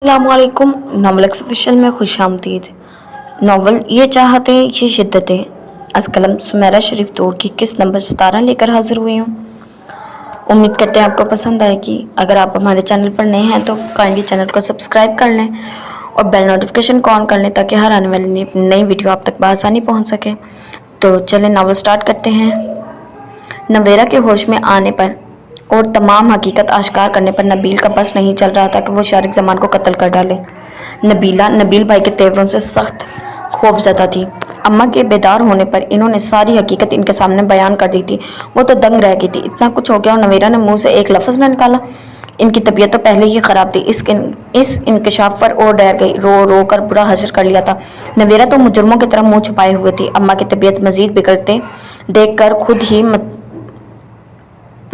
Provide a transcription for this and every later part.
अस्सलामुअलैकुम। Novel official में खुश आमदीद। नावल ये चाहते ये शिद्दतें असकलम सुमेरा शरीफ तौर की किस्त नंबर 17 लेकर हाजिर हुई हूँ। उम्मीद करते हैं आपको पसंद आएगी। अगर आप हमारे चैनल पर नए हैं तो काइंडली चैनल को सब्सक्राइब कर लें और बेल नोटिफिकेशन को ऑन कर लें ताकि हर आने वाली नई वीडियो आप तक बआसानी पहुँच सके। तो चलें नावल स्टार्ट करते हैं। नवेरा के होश में आने पर और तमाम हकीकत आश्कार करने पर नबील का बस नहीं चल रहा था कि वो शारिक ज़मान को कत्ल कर डाले। नबील भाई के तेवरों से सख्त खौफज़दा थी। अम्मा के बेदार होने पर इन्होंने सारी हकीकत इनके सामने बयान कर दी थी। वो तो दंग रह गई थी। इतना कुछ हो गया और नवेरा ने मुंह से एक लफ्ज़ न निकाला। इनकी तबीयत तो पहले ही ख़राब थी। इस इंकशाफ पर और डर गई। रो रो कर बुरा हश्र कर लिया था। नवेरा तो मुजरमों की तरह मुँह छुपाए हुए थी। अम्मा की तबीयत मज़ीद बिगड़ते देख कर खुद ही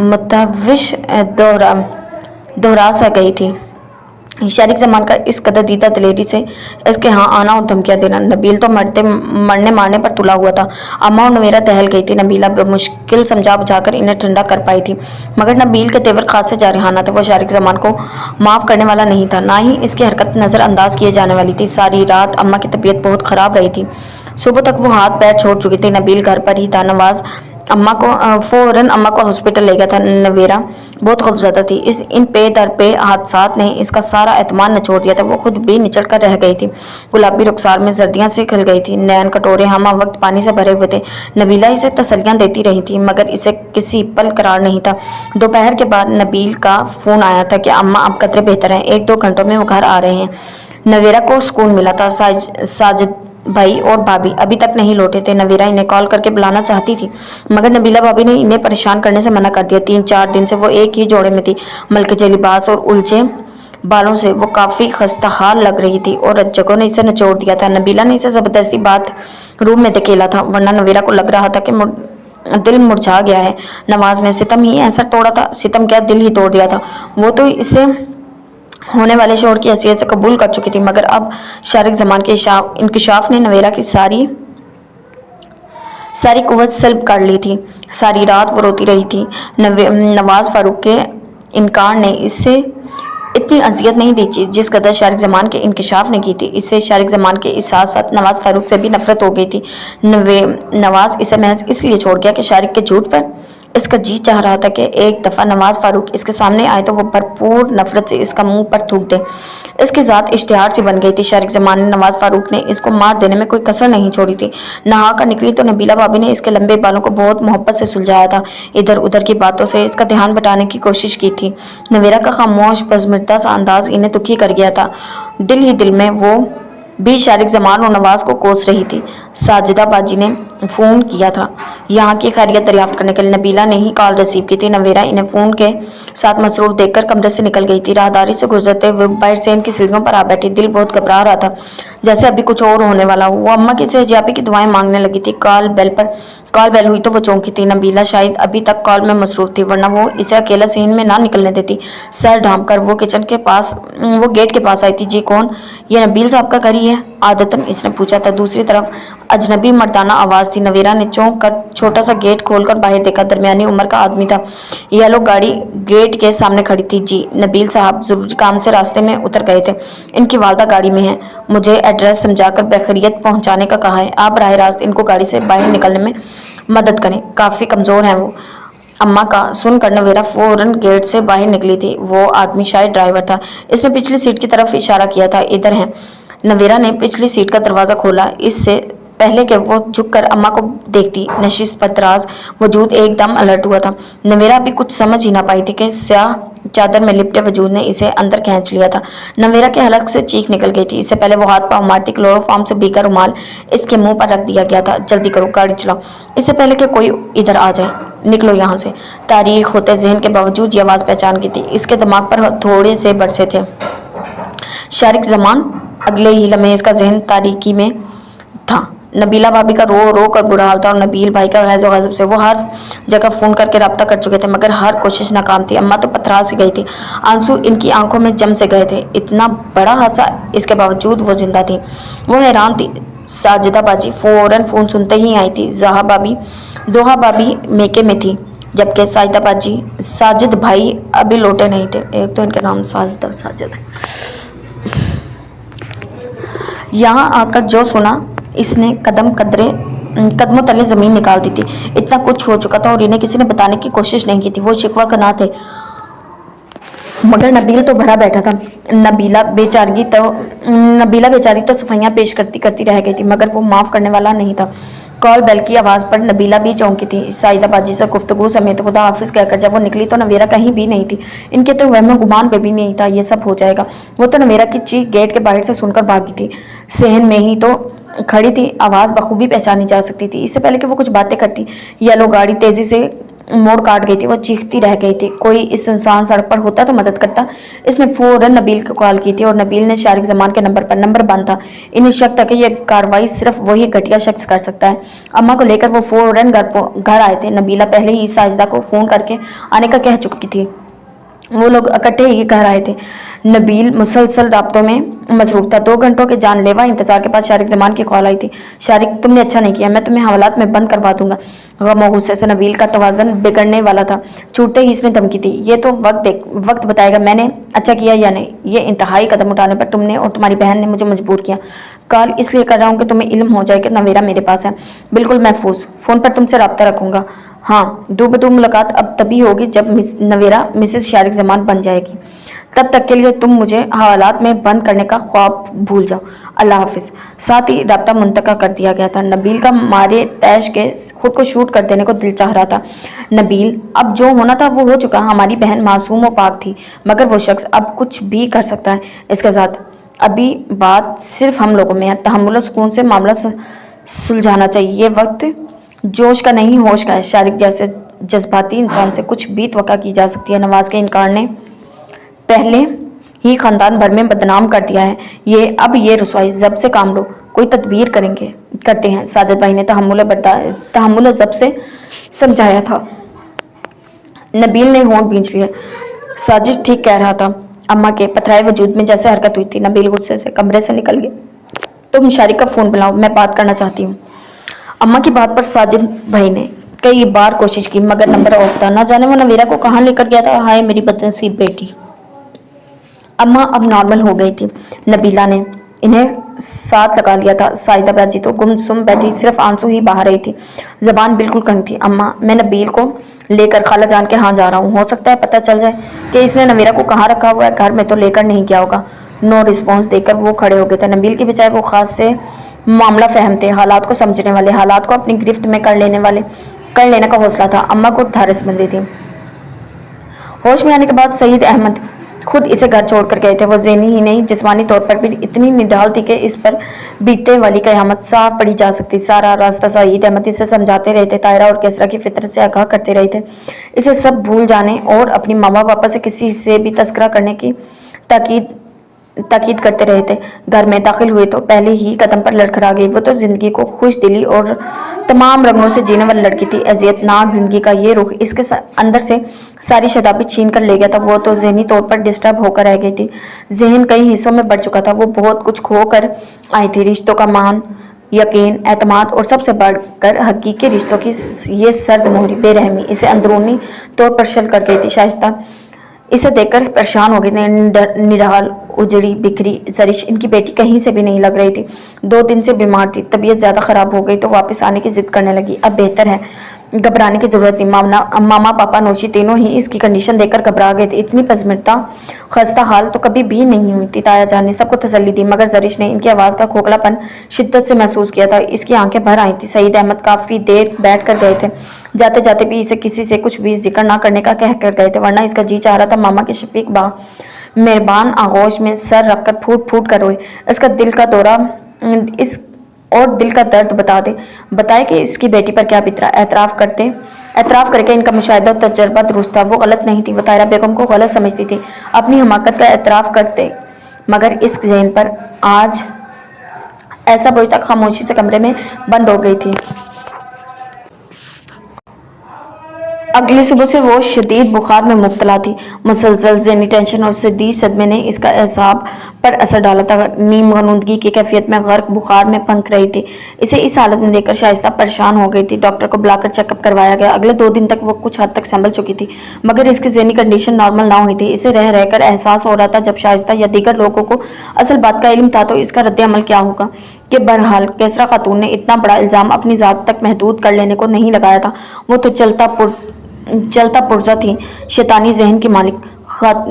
मुतविश दोहरा सा गई थी। शारिक ज़मान का इस कदर दीदा दिलेरी से इसके यहाँ आना और धमकियाँ देना। नबील तो मरने मारने पर तुला हुआ था। अम्मा और नवेरा दहल गई थी। नबीला मुश्किल समझा बुझाकर इन्हें ठंडा कर पाई थी, मगर नबील के तेवर खासे जारहाना थे। वो शारिक ज़मान को माफ़ करने वाला नहीं था, ना ही इसकी हरकत नज़रअंदाज किए जाने वाली थी। सारी रात अम्मा की तबीयत बहुत ख़राब रही थी। सुबह तक वो हाथ पैर छोड़ चुकी थी। नबील घर पर ही था। नवाज फ़ौरन अम्मा को हॉस्पिटल ले गया था। नवेरा बहुत खौफज़दा थी। इन पे दर पे हादसात ने इसका सारा एतमान निचोड़ दिया था। वो खुद भी निचड़ कर रह गई थी। गुलाबी रुखसार में सर्दियाँ से खिल गई थी। नैन कटोरे हम वक्त पानी से भरे हुए थे। नबीला इसे तसल्लियाँ देती रही थी, मगर इसे किसी पल करार नहीं था। दोपहर के बाद नबील का फ़ोन आया था कि अम्मा अब कतरे बेहतर हैं, 1-2 घंटों में वो घर आ रहे हैं। नवेरा को सुकून मिला था। साजिद भाई और भाभी अभी तक नहीं लौटे थे। नवेरा इन्हें कॉल करके बुलाना चाहती थी, मगर नबीला भाभी ने इन्हें परेशान करने से मना कर दिया। 3-4 दिन से वो एक ही जोड़े में थी। मलके लिबास और उलझे बालों से वो काफ़ी खस्ताहाल लग रही थी और रज्जकों ने इसे निचोड़ दिया था। नबीला ने इसे ज़बरदस्ती बात रूम में धकेला था, वरना नवेरा को लग रहा था कि दिल मुरझा गया है। नवाज ने सितम ही ऐसा तोड़ा था, सितम क्या दिल ही तोड़ दिया था। वो तो इसे होने वाले शोर की हैसियत से कबूल कर चुकी थी, मगर अब शारिक ज़मान के इंकशाफ ने नवेरा की सारी कुव्वत सल्ब कर ली थी। सारी रात वो रोती रही थी। नवाज फारूक के इनकार ने इससे इतनी अजियत नहीं दी जिस कदर शारिक ज़मान के इंकशाफ ने की थी। इससे शारिक ज़मान के इस साथ साथ नवाज फारूक से भी नफरत हो गई थी। नवाज इसे महज इसलिए छोड़ गया कि शारिक के झूठ पर इसका जी चाह रहा था कि एक दफ़ा नवाज फारूक इसके सामने आए तो वो भरपूर नफरत से इसका मुंह पर थूक दे। इसकी ज़ात इश्तिहार सी बन गई थी। शारिक ज़मान ने नवाज फारूक ने इसको मार देने में कोई कसर नहीं छोड़ी थी। नहा कर निकली तो नबीला भाभी ने इसके लंबे बालों को बहुत मोहब्बत से सुलझाया था। इधर उधर की बातों से इसका ध्यान बटाने की कोशिश की थी। नवेरा का खामोश बज़मिर्दा सा अंदाज इन्हें दुखी कर गया था। दिल ही दिल में वो भी शारिक ज़मान और नवाज को कोस रही थी। साजिदा बाजी ने फ़ोन किया था यहाँ की खैरियत दरियाफ्त करने के लिए। नबीला ने ही कॉल रिसीव की थी। नवेरा इन्हें फ़ोन के साथ मसरूफ़ देखकर कमरे से निकल गई थी। राहदारी से गुजरते हुए बाहर से इनकी सीढ़ियों पर आ बैठी। दिल बहुत घबरा रहा था, जैसे अभी कुछ और होने वाला हो। वो अम्मा की सेहतियाबी की दुआएं मांगने लगी थी। कॉल बेल हुई तो वो चौंकी थी। नबीला शायद अभी तक कॉल में मसरूफ़ थी, वरना वो इसे अकेला सीन में ना निकलने देती। सर ढांप कर वो गेट के पास आई थी। जी कौन? ये नबील साहब का घर ही है, आदतन इसने पूछा था। दूसरी तरफ अजनबी मर्दाना आवाज़ थी। नवेरा ने चौंक कर छोटा सा गेट खोलकर बाहर देखा। दरमियानी उम्र का आदमी था। येलो गाड़ी गेट के सामने खड़ी थी। जी नबील साहब जरूरी काम से रास्ते में उतर गए थे। इनकी वालदा गाड़ी में है। मुझे एड्रेस समझाकर बखैरियत पहुंचाने का कहा है। आप बराह रास्त इनको गाड़ी से बाहर निकलने में मदद करें, काफ़ी कमज़ोर हैं वो। अम्मा का सुनकर नवेरा फौरन गेट से बाहर निकली थी। वो आदमी शायद ड्राइवर था। इसने पिछली सीट की तरफ इशारा किया था। इधर है। नवेरा ने पिछली सीट का दरवाज़ा खोला। इससे पहले कि वो झुककर अम्मा को देखती, नशिश पतराज वजूद एकदम अलर्ट हुआ था। नवेरा भी कुछ समझ ही ना पाई थी कि स्याह चादर में लिपटे वजूद ने इसे अंदर खींच लिया था। नवेरा के हलक से चीख निकल गई थी। इससे पहले वो हाथ पांव मारती। क्लोरोफॉर्म से भीगा रुमाल इसके मुंह पर रख दिया गया था। जल्दी करो, गाड़ी चलाओ, इससे पहले कि कोई इधर आ जाए। निकलो यहाँ से। तारीख होते जहन के बावजूद ये आवाज़ पहचान की थी। इसके दिमाग पर थोड़े से बरसे थे। शारिक ज़मान। अगले ही लम्हे इसका जहन तारीकी में था। नबीला भाभी का रो रो कर बुरा हाल था और नबील भाई का गैज़ो गज़ब से। वो हर जगह फ़ोन करके रब्ता कर चुके थे, मगर हर कोशिश नाकाम थी। अम्मा तो पथरा सी गई थी। आंसू इनकी आंखों में जम से गए थे। इतना बड़ा हादसा, इसके बावजूद वो जिंदा थी। वो हैरान थी। साजिदा बाजी फ़ौरन फ़ोन सुनते ही आई थी। दोहा भाभी मेके में थी, जबकि साजिद भाई अभी लौटे नहीं थे। एक तो इनके नाम साजिद। यहाँ आकर जो सुना इसने कदमों तले जमीन निकाल दी थी। इतना कुछ हो चुका था और इन्हें किसी ने बताने की कोशिश नहीं की थी। वो शिकवा कना थे, मगर नबील तो भरा बैठा था। नबीला बेचारी तो सफाइयाँ पेश करती करती रह गई थी, मगर वो माफ़ करने वाला नहीं था। कॉल बेल की आवाज़ पर नबीला भी चौंकी थी। साइदा बाजी से गुफ्तगू समेत खुदा हाफिज़ कहकर जब वो निकली तो नवेरा कहीं भी नहीं थी। इनके तो वहम गुमान पे भी नहीं था ये सब हो जाएगा। वो तो नवेरा की चीख गेट के बाहर से सुनकर भागी थी। सहन में ही तो खड़ी थी, आवाज़ बखूबी पहचानी जा सकती थी। इससे पहले कि वो कुछ बातें करती, येलो गाड़ी तेज़ी से मोड़ काट गई थी। वो चीखती रह गई थी। कोई इस सुनसान सड़क पर होता तो मदद करता। इसने फौरन नबील को कॉल की थी और नबील ने शारिक जमान के नंबर बंद था। इन्हें शक था कि यह कार्रवाई सिर्फ वही घटिया शख्स कर सकता है। अम्मा को लेकर वो फौरन घर आए थे। नबीला पहले ही साजिदा को फ़ोन करके आने का कह चुकी थी। वो लोग इकट्ठे ही घर आए थे। नबील मुसलसल राब्तों में मसरूफ था। 2 घंटों के जानलेवा इंतजार के बाद शारिक जमान की कॉल आई थी। शारिक, तुमने अच्छा नहीं किया, मैं तुम्हें हवालात में बंद करवा दूंगा। गम और गुस्से से नबील का तवाज़न बिगड़ने वाला था। छूटते ही इसने धमकी दी, ये तो वक्त बताएगा मैंने अच्छा किया या नहीं। ये इंतहाई कदम उठाने पर तुमने और तुम्हारी बहन ने मुझे मजबूर किया। कॉल इसलिए कर रहा हूँ कि तुम्हें इल्म हो जाए कि नवेरा मेरे पास है, बिल्कुल महफूज। फ़ोन पर तुमसे रब्ता रखूंगा। हाँ, दो बदू मुलाकात अब तभी होगी जब नवेरा मिसेस शारिक जमान बन जाएगी। तब तक के लिए तुम मुझे हवालात में बंद करने का ख्वाब भूल जाओ। अल्लाह हाफिज़। साथ ही रब्ता मुंतका कर दिया गया था। नबील का मारे तैश के खुद को शूट कर देने को दिल चाह रहा था। नबील, अब जो होना था वो हो चुका। हमारी बहन मासूम और पाक थी, मगर वो शख्स अब कुछ भी कर सकता है इसके साथ। अभी बात सिर्फ हम लोगों में है। तहम्मुल और सुकून से मामला सुलझाना चाहिए। ये वक्त जोश का नहीं, होश का है। शारिक जैसे जज्बाती इंसान से कुछ भी तवक्का की जा सकती है। नवाज के इनकार ने पहले ही खानदान भर में बदनाम कर दिया है। अब ये रसवाई जब से काम लो, कोई तदबीर करते हैं। साजिद भाई ने तहम्मुल जब से समझाया था। नबील ने होंठ भींच लिए। साजिद ठीक कह रहा था। अम्मा के पथराए वजूद में जैसे हरकत हुई थी। नबील गुस्से से कमरे से निकल गया। तुम शारिक का फ़ोन बुलाओ, मैं बात करना चाहती हूँ। अम्मा की बात पर साजिद भाई ने कई बार कोशिश की, मगर नंबर ऑफ था। न जाने वो नवेरा को कहाँ लेकर गया था। हाय मेरी बदनसीब बेटी। अम्मा अब नॉर्मल हो गई थी। नबीला ने इन्हें साथ लगा लिया था। साइदा बाजी तो गुमसुम बैठी, सिर्फ आंसू ही बहा रही थी। जबान बिल्कुल कंग थी। अम्मा, मैं नबील को लेकर खाला जान के यहाँ जा रहा हूँ। हो सकता है पता चल जाए कि इसने नवेरा को कहाँ रखा हुआ है। घर में तो लेकर नहीं गया होगा। नो रिस्पॉन्स देकर वो खड़े हो गए थे। नबील की बजाय वो खास से मामला फहम थे, हालात को समझने वाले, हालात को अपनी गिरफ्त में कर लेने का हौसला था। अम्मा को धारिसबंदी थी। होश में आने के बाद सईद अहमद खुद इसे घर छोड़कर गए थे। वो ज़हनी ही नहीं जिस्मानी तौर पर भी इतनी निढाल थी कि इस पर बीतने वाली क़यामत साफ पड़ी जा सकती। सारा रास्ता सईद अहमद इसे समझाते रहे थे, तायरा और केसरा की फितरत से आगाह करते रहे थे, इसे सब भूल जाने और अपनी मामा पापा से किसी से भी तस्करा करने की ताकीद करते रहे थे। घर में दाखिल हुए तो पहले ही कदम पर लड़खड़ा गई। वो तो जिंदगी को खुश दिली और तमाम रंगों से जीने वाली लड़की थी। अजियतनाक जिंदगी का ये रुख इसके अंदर से सारी शदाबी छीन कर ले गया था। वो तो ज़हनी तौर पर डिस्टर्ब होकर रह गई थी। जहन कई हिस्सों में बढ़ चुका था। वो बहुत कुछ खो कर आई थी। रिश्तों का मान, यकीन, एतमाद और सबसे बढ़कर हकीकी रिश्तों की ये सर्द मोहरी बेरहमी इसे अंदरूनी तौर पर शल कर गई थी। शाइस्ता इसे देखकर परेशान हो गई थी। निढाल, उजड़ी बिखरी जरिश इनकी बेटी कहीं से भी नहीं लग रही थी। 2 दिन से बीमार थी। तबीयत ज़्यादा ख़राब हो गई तो वापस आने की जिद करने लगी। अब बेहतर है, घबराने की ज़रूरत नहीं। मामा पापा नौशी तीनों ही इसकी कंडीशन देखकर घबरा गए थे। इतनी पजमिरता खस्ता हाल तो कभी भी नहीं हुई थी। ताया जान ने सबको तसल्ली दी, मगर जरिश ने इनकी आवाज़ का खोखलापन शिद्दत से महसूस किया था। इसकी आंखें भर आई थी। सईद अहमद काफ़ी देर बैठ कर गए थे। जाते जाते भी इसे किसी से कुछ भी जिक्र ना करने का कह कर गए थे, वरना इसका जी चाह रहा था मामा के शफीक बा मेहरबान आगोश में सर रखकर फूट फूट कर रोए। इसका दिल का दौरा दिल का दर्द बताए कि इसकी बेटी पर क्या बीतरा। एतराफ़ करके इनका मुशाहिदा और तजर्बा दुरुस्त था। वो गलत नहीं थी। वो तायरा बेगम को गलत समझती थी। अपनी हमाकत का एतराफ़ करते, मगर इस ज़हन पर आज ऐसा बोझ तक खामोशी से कमरे में बंद हो गई थी। अगली सुबह से वो शदीद बुखार में मुब्तला थी। मुसलसल ज़हनी टेंशन और शदीद सदमे ने इसका एसाब पर असर डाला था। नीम गनूदगी की कैफियत में गर्क बुखार में पनक रही थी। इसे इस हालत में देखकर शाइस्ता परेशान हो गई थी। डॉक्टर को बुलाकर चेकअप करवाया गया। अगले 2 दिन तक वो कुछ हद तक संभल चुकी थी, मगर इसकी ज़हनी कंडीशन नॉर्मल ना हुई थी। इसे रह रहकर एहसास हो रहा था जब शाइस्ता या दीगर लोगों को असल बात का इल्म था तो इसका रद्द-ए-अमल क्या होगा। कि बहरहाल कैसरा खातून ने इतना बड़ा इल्ज़ाम अपनी ज़ात तक महदूद कर लेने को नहीं लगाया था। वो तो चलता पुर्जा थी, शैतानी जहन की मालिक,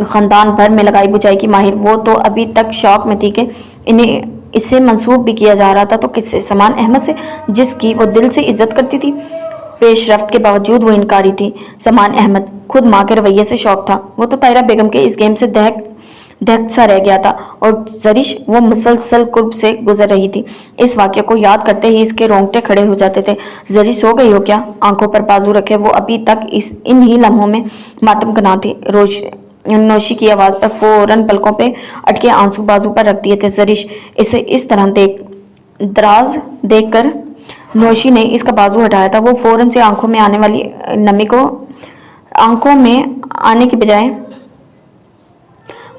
खानदान भर में लगाई बुझाई की माहिर। वो तो अभी तक शौक में थी कि इसे मंसूब भी किया जा रहा था तो किससे? समान अहमद से, जिसकी वो दिल से इज्जत करती थी। पेशरफ्त के बावजूद वो इनकारी थी। समान अहमद खुद माँ के रवैये से शौक था। वो तो तायरा बेगम के इस गेम से दहक सा रह गया था और जरिश वो मुसलसल कुर्ब से गुजर रही थी। इस वाक़े को याद करते ही इसके रोंगटे खड़े हो जाते थे। जरिश सो गई हो क्या? आंखों पर बाजू रखे वो अभी तक इन ही लम्हों में मातम कना थी। नौशी की आवाज़ पर फौरन पलकों पे अटके आंसू बाजू पर रख दिए थे। जरिश इसे इस तरह दराज देख कर नौशी ने इसका बाजू हटाया था। वो फौरन से आंखों में आने वाली नमी को आंखों में आने के बजाय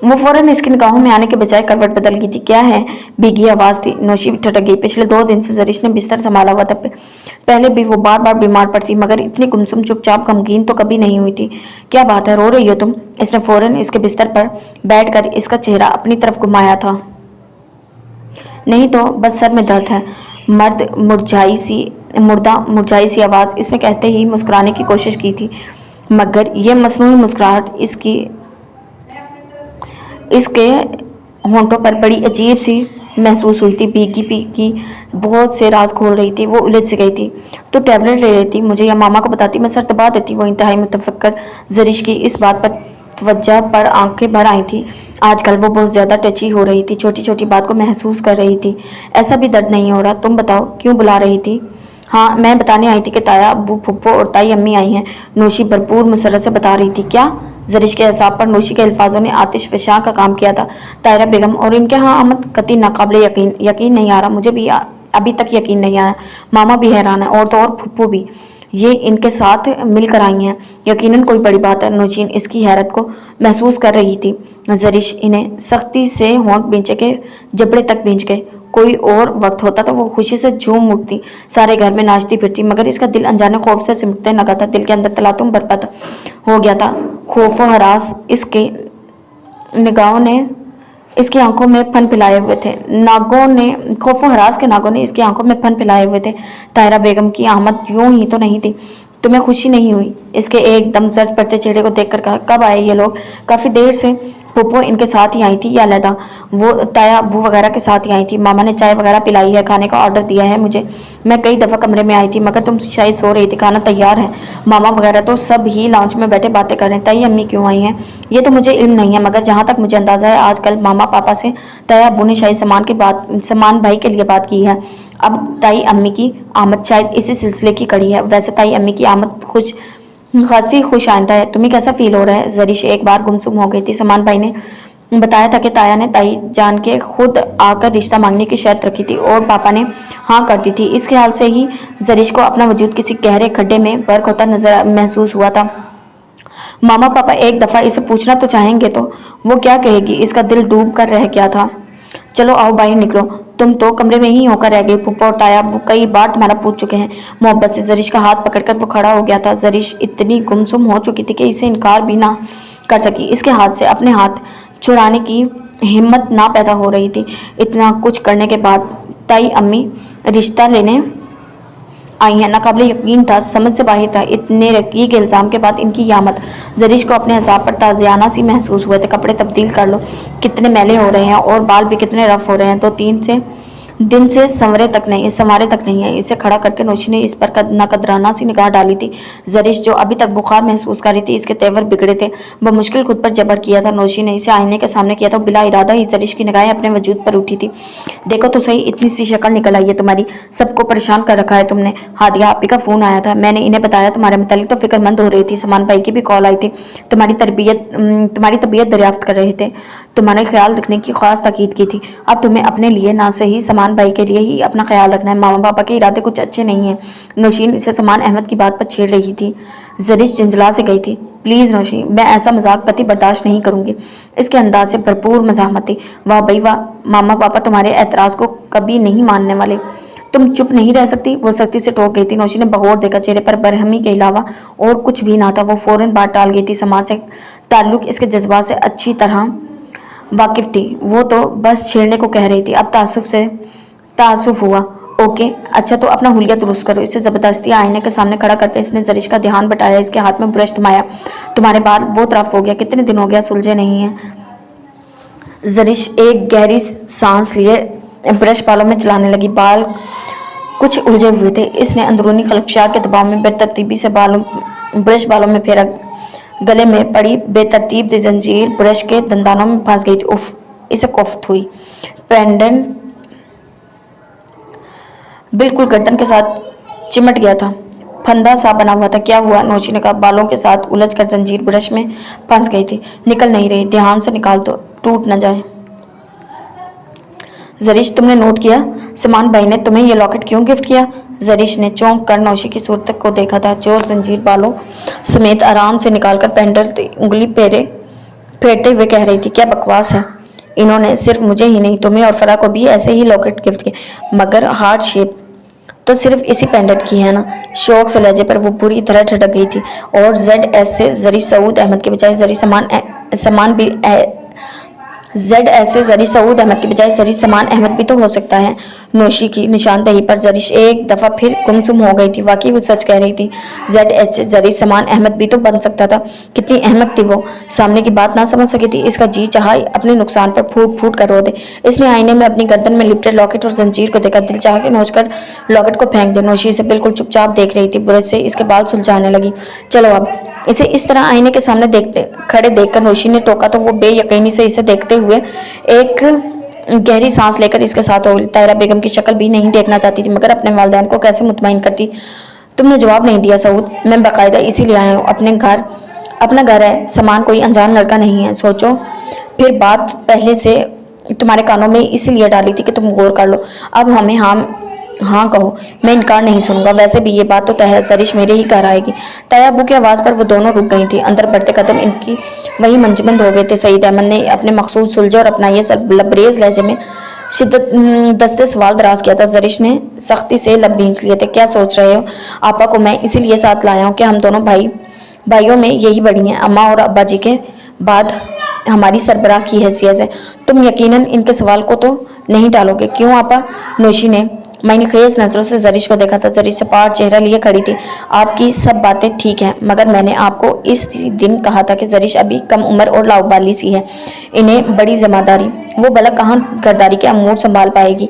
वो फौरन इसकी निगाहों में आने के बजाय करवट बदल गई थी। क्या है? भीगी आवाज़ थी। नौशी भी ठटक गई। पिछले 2 दिन से जरिश ने बिस्तर संभाला हुआ था। पहले भी वो बार बार बीमार पड़ती, मगर इतनी गुमसुम चुपचाप गमगीन तो कभी नहीं हुई थी। क्या बात है, रो रही हो तुम? इसने फौरन इसके बिस्तर पर बैठकर इसका चेहरा अपनी तरफ घुमाया था। नहीं तो बस सर में दर्द है। मुर्दा मुरझाई सी आवाज़ इसने कहते ही मुस्कुराने की कोशिश की थी, मगर यह मसनूई मुस्कुराहट इसके होंठों पर बड़ी अजीब सी महसूस हुई थी। भीगी बहुत से राज खोल रही थी। वो उलझ से गई थी। तो टैबलेट ले लेती, मुझे या मामा को बताती, मैं सर दबा देती। वो इंतहाई मुतफक्कर जरिश की इस बात पर तवज्जो पर आंखें भर आई थी। आजकल वो बहुत ज़्यादा टची हो रही थी, छोटी छोटी बात को महसूस कर रही थी। ऐसा भी दर्द नहीं हो रहा? तुम बताओ, क्यों बुला रही थी? हाँ, मैं बताने आई थी कि ताया अब्बू फुप्पो और ताई अम्मी आई हैं। नौशी भरपूर मुसर्रत से बता रही थी। क्या? जरिश के हिसाब पर नौशी के अल्फाजों ने आतिश फशां का काम किया था। तायरा बेगम और इनके यहाँ आमद कतई नाकाबिले यकीन नहीं आ रहा। मुझे भी अभी तक यकीन नहीं आया। मामा भी हैरान है और तो और फुप्पो भी। ये इनके साथ मिलकर आई हैं। यकीनन कोई बड़ी बात है। नौशीन इसकी हैरत को महसूस कर रही थी। जरिश इन्हें सख्ती से होंठ भींचे के जबड़े तक भींच गए। कोई और वक्त होता तो वो खुशी से झूम उठती, सारे घर में नाचती फिरती, मगर इसका दिल अनजाने खौफ से सिमटने लगा था। दिल के अंदर तलातुम बरपत हो गया था। खौफ व हरास इसके निगाहों ने इसकी आंखों में फन फैलाए हुए थे। खौफ व हरास के नागों ने इसकी आंखों में फन फैलाए हुए थे। तायरा बेगम की आमद यूं ही तो नहीं थी। तुम्हें खुशी नहीं हुई? इसके एकदम जर्द पड़ते चेहरे को देखकर कहा। कब आए ये लोग? काफ़ी देर से। पुप्पो इनके साथ ही आई थी या अलहदा? वो ताया अब्बू वगैरह के साथ ही आई थी। मामा ने चाय वगैरह पिलाई है, खाने का ऑर्डर दिया है मुझे। मैं कई दफ़ा कमरे में आई थी, मगर तुम शायद सो रही थी। खाना तैयार है। मामा वगैरह तो सब ही लाउंज में बैठे बातें कर रहे हैं। ताई अम्मी क्यों आई हैं ये तो मुझे इल्म नहीं है, मगर जहाँ तक मुझे अंदाज़ा है आजकल मामा पापा से ताया अब्बू ने शायद समान भाई के लिए बात की है। अब ताई अम्मी की आमद शायद इसी सिलसिले की कड़ी है। वैसे ताई अम्मी की आमद खासी खुश आइंदा है। तुम्हें कैसा फील हो रहा है? जरिश एक बार गुमसुम हो गई थी। समान भाई ने बताया था कि ताया ने ताई जान के खुद आकर रिश्ता मांगने की शर्त रखी थी और पापा ने हाँ कर दी थी। इस ख्याल से ही जरिश को अपना वजूद किसी गहरे खड्डे में गर्क होता महसूस हुआ था। मामा पापा एक दफ़ा इसे पूछना तो चाहेंगे तो वो क्या कहेगी? इसका दिल डूब कर रह गया था। चलो आओ बाहर निकलो। तुम तो कमरे में ही होकर रह गई। पुप्पो और ताया वो कई बार तुम्हारा पूछ चुके हैं। मोहब्बत से जरिश का हाथ पकड़कर वो खड़ा हो गया था। जरिश इतनी गुमसुम हो चुकी थी कि इसे इनकार भी ना कर सकी। इसके हाथ से अपने हाथ छुड़ाने की हिम्मत ना पैदा हो रही थी। इतना कुछ करने के बाद ताई अम्मी रिश्ता लेने आई हैं। नाकाबिले यकीन था, समझ से बाहर था। इतने रकीक इल्ज़ाम के बाद इनकी आमद जरिश को अपने हिसाब पर ताज़ियाना सी महसूस हुए थे। कपड़े तब्दील कर लो, कितने मैले हो रहे हैं, और बाल भी कितने रफ हो रहे हैं। 2-3 दिन से संवरे तक नहीं है। इसे खड़ा करके नौशी ने इस पर नाकदराना सी निगाह डाली थी। जरिश जो अभी तक बुखार महसूस कर रही थी, इसके तेवर बिगड़े थे। बमुश्किल खुद पर जबर किया था। नौशी ने इसे आईने के सामने किया था। बिला इरादा ही जरिश की निगाहें अपने वजूद पर उठी थी। देखो तो सही, इतनी सी शक्ल निकल आई है तुम्हारी। सबको परेशान कर रखा है तुमने। हादिया आपी का फ़ोन आया था, मैंने इन्हें बताया तुम्हारे मुतालिक, तो फिक्रमंद हो रही थी। समान भाई की भी कॉल आई थी, तुम्हारी तबीयत दरियाफ्त कर रहे थे, तुम्हारे ख्याल रखने की खास ताकीद की थी। अब तुम्हें अपने लिए ना सही समान समान भाई के लिए ही अपना ख्याल रखना है। मामा पापा के इरादे कुछ अच्छे नहीं हैं। नौशीन इसे समान अहमद की बात पर छेड़ रही थी। जरिश झुंझला से गई थी। प्लीज़ नौशीन, मैं ऐसा मजाक कतई बर्दाश्त नहीं करूंगी। इसके अंदाज से भरपूर मज़ाहमत थी। वाह भाई वाह, मामा पापा तुम्हारे एतराज़ को कभी नहीं मानने वाले। तुम चुप नहीं रह सकती, वो सख्ती से टोक गई थी। नौशी ने बगौर देखा, चेहरे पर बरहमी के अलावा और कुछ भी ना था। वो फौरन बात टाल गई थी। समाज से ताल्लुक इसके जज्बात से अच्छी तरह वाकिफ थी। वो तो बस छेड़ने को कह रही थी। अब तासुफ हुआ। ओके अच्छा, तो अपना हुलिया दुरुस्त करो। इसे जबरदस्ती आईने के सामने खड़ा करके इसने जरिश का ध्यान बटाया। इसके हाथ में ब्रश थमाया। तुम्हारे बाल बहुत रफ हो गया, कितने दिन हो गया सुलझे नहीं है। जरिश एक गहरी सांस लिए ब्रश बालों में चलाने लगी। बाल कुछ उलझे हुए थे। इसने अंदरूनी खलफशार के दबाव में बेतरतीबी से ब्रश बालों में फेरा। गले में पड़ी बेतरतीब सी जंजीर ब्रश के दंदानों में फंस गई थी। उफ, इसे कोफ्त हुई। पेंडेंट बिल्कुल गर्दन के साथ चिमट गया था, फंदा सा बना हुआ था। क्या हुआ? नौशी ने कहा। बालों के साथ उलझकर जंजीर ब्रश में फंस गई थी, निकल नहीं रही। ध्यान से निकाल दो, टूट न जाए। जरिश, तुमने नोट किया समान भाई ने तुम्हें ये लॉकेट क्यों गिफ्ट किया? जरिश ने चौंक कर नौशी की सूरत को देखा था, जो जंजीर बालों समेत आराम से निकालकर पेंडल उंगली फेरते हुए कह रही थी। क्या बकवास है। इन्होंने सिर्फ मुझे ही नहीं, तुम्हें और फरा को भी ऐसे ही लॉकेट गिफ्ट किया, मगर हार्ट शेप तो सिर्फ इसी पेंडेंट की है ना। शौक से लहजे पर वो पूरी तरह ठटक गई थी। और ZS से जरी सऊद अहमद के बजाय जरी समान अहमद भी तो हो सकता है। नौशी की निशानदही पर जरिश एक दफा फिर गुमसुम हो गई थी। वाकई वो सच कह रही थी। ZS से जरी समान अहमद भी तो बन सकता था। कितनी अहमद थी वो, सामने की बात ना समझ सकी थी। इसका जी चाहा अपने नुकसान पर फूट फूट कर रो दे। इसने आईने में अपनी गर्दन में लिपटे लॉकेट और जंजीर को देखा। दिल चाह के नोचकर लॉकेट को फेंक दे। नौशी इसे बिल्कुल चुपचाप देख रही थी। ब्रश से इसके बाल सुलझाने लगी। चलो अब। इसे इस तरह आईने के सामने खड़े देखकर नौशी ने टोका तो वो बेयकीनी से इसे देखते हुए एक गहरी सांस लेकर इसके साथ हो गई। ताहिरा बेगम की शक्ल भी नहीं देखना चाहती थी, मगर अपने वालिदैन को कैसे मुतमईन करती। तुमने जवाब नहीं दिया सऊद। मैं बाकायदा इसीलिए आया हूँ। अपना घर है, समान कोई अनजान लड़का नहीं है। सोचो फिर, बात पहले से तुम्हारे कानों में इसीलिए डाली थी कि तुम गौर कर लो। अब हमें हाँ कहो, मैं इनकार नहीं सुनूंगा। वैसे भी ये बात तो तय है, जरिश मेरे ही घर आएगी। ताया अबू की आवाज़ पर वो दोनों रुक गई थी। अंदर बढ़ते कदम इनकी वही मंजमंद हो गए थे। सईद अहमद ने अपने मखसूस सुलझे और अपना ये लबरेज लहजे में दस्ते सवाल दराज किया था। जरिश ने सख्ती से लब भींच लिए थे। क्या सोच रहे हो? आपा को मैं इसीलिए साथ लाया हूँ कि हम दोनों भाइयों में यही बड़ी हैं। अम्मा और अब्बा जी के बाद हमारी सरबराह की हैसियत है। तुम यकीनन इनके सवाल को तो नहीं टालोगे, क्यों आपा? नौशी ने मैंने खेज नजरों से जरिश को देखा था। जरिश सपाट चेहरा लिए खड़ी थी। आपकी सब बातें ठीक हैं, मगर मैंने आपको इस दिन कहा था कि जरिश अभी कम उम्र और लाउबाली सी है। इन्हें बड़ी जिम्मेदारी, वो भला कहाँ घरदारी के अमूर संभाल पाएगी।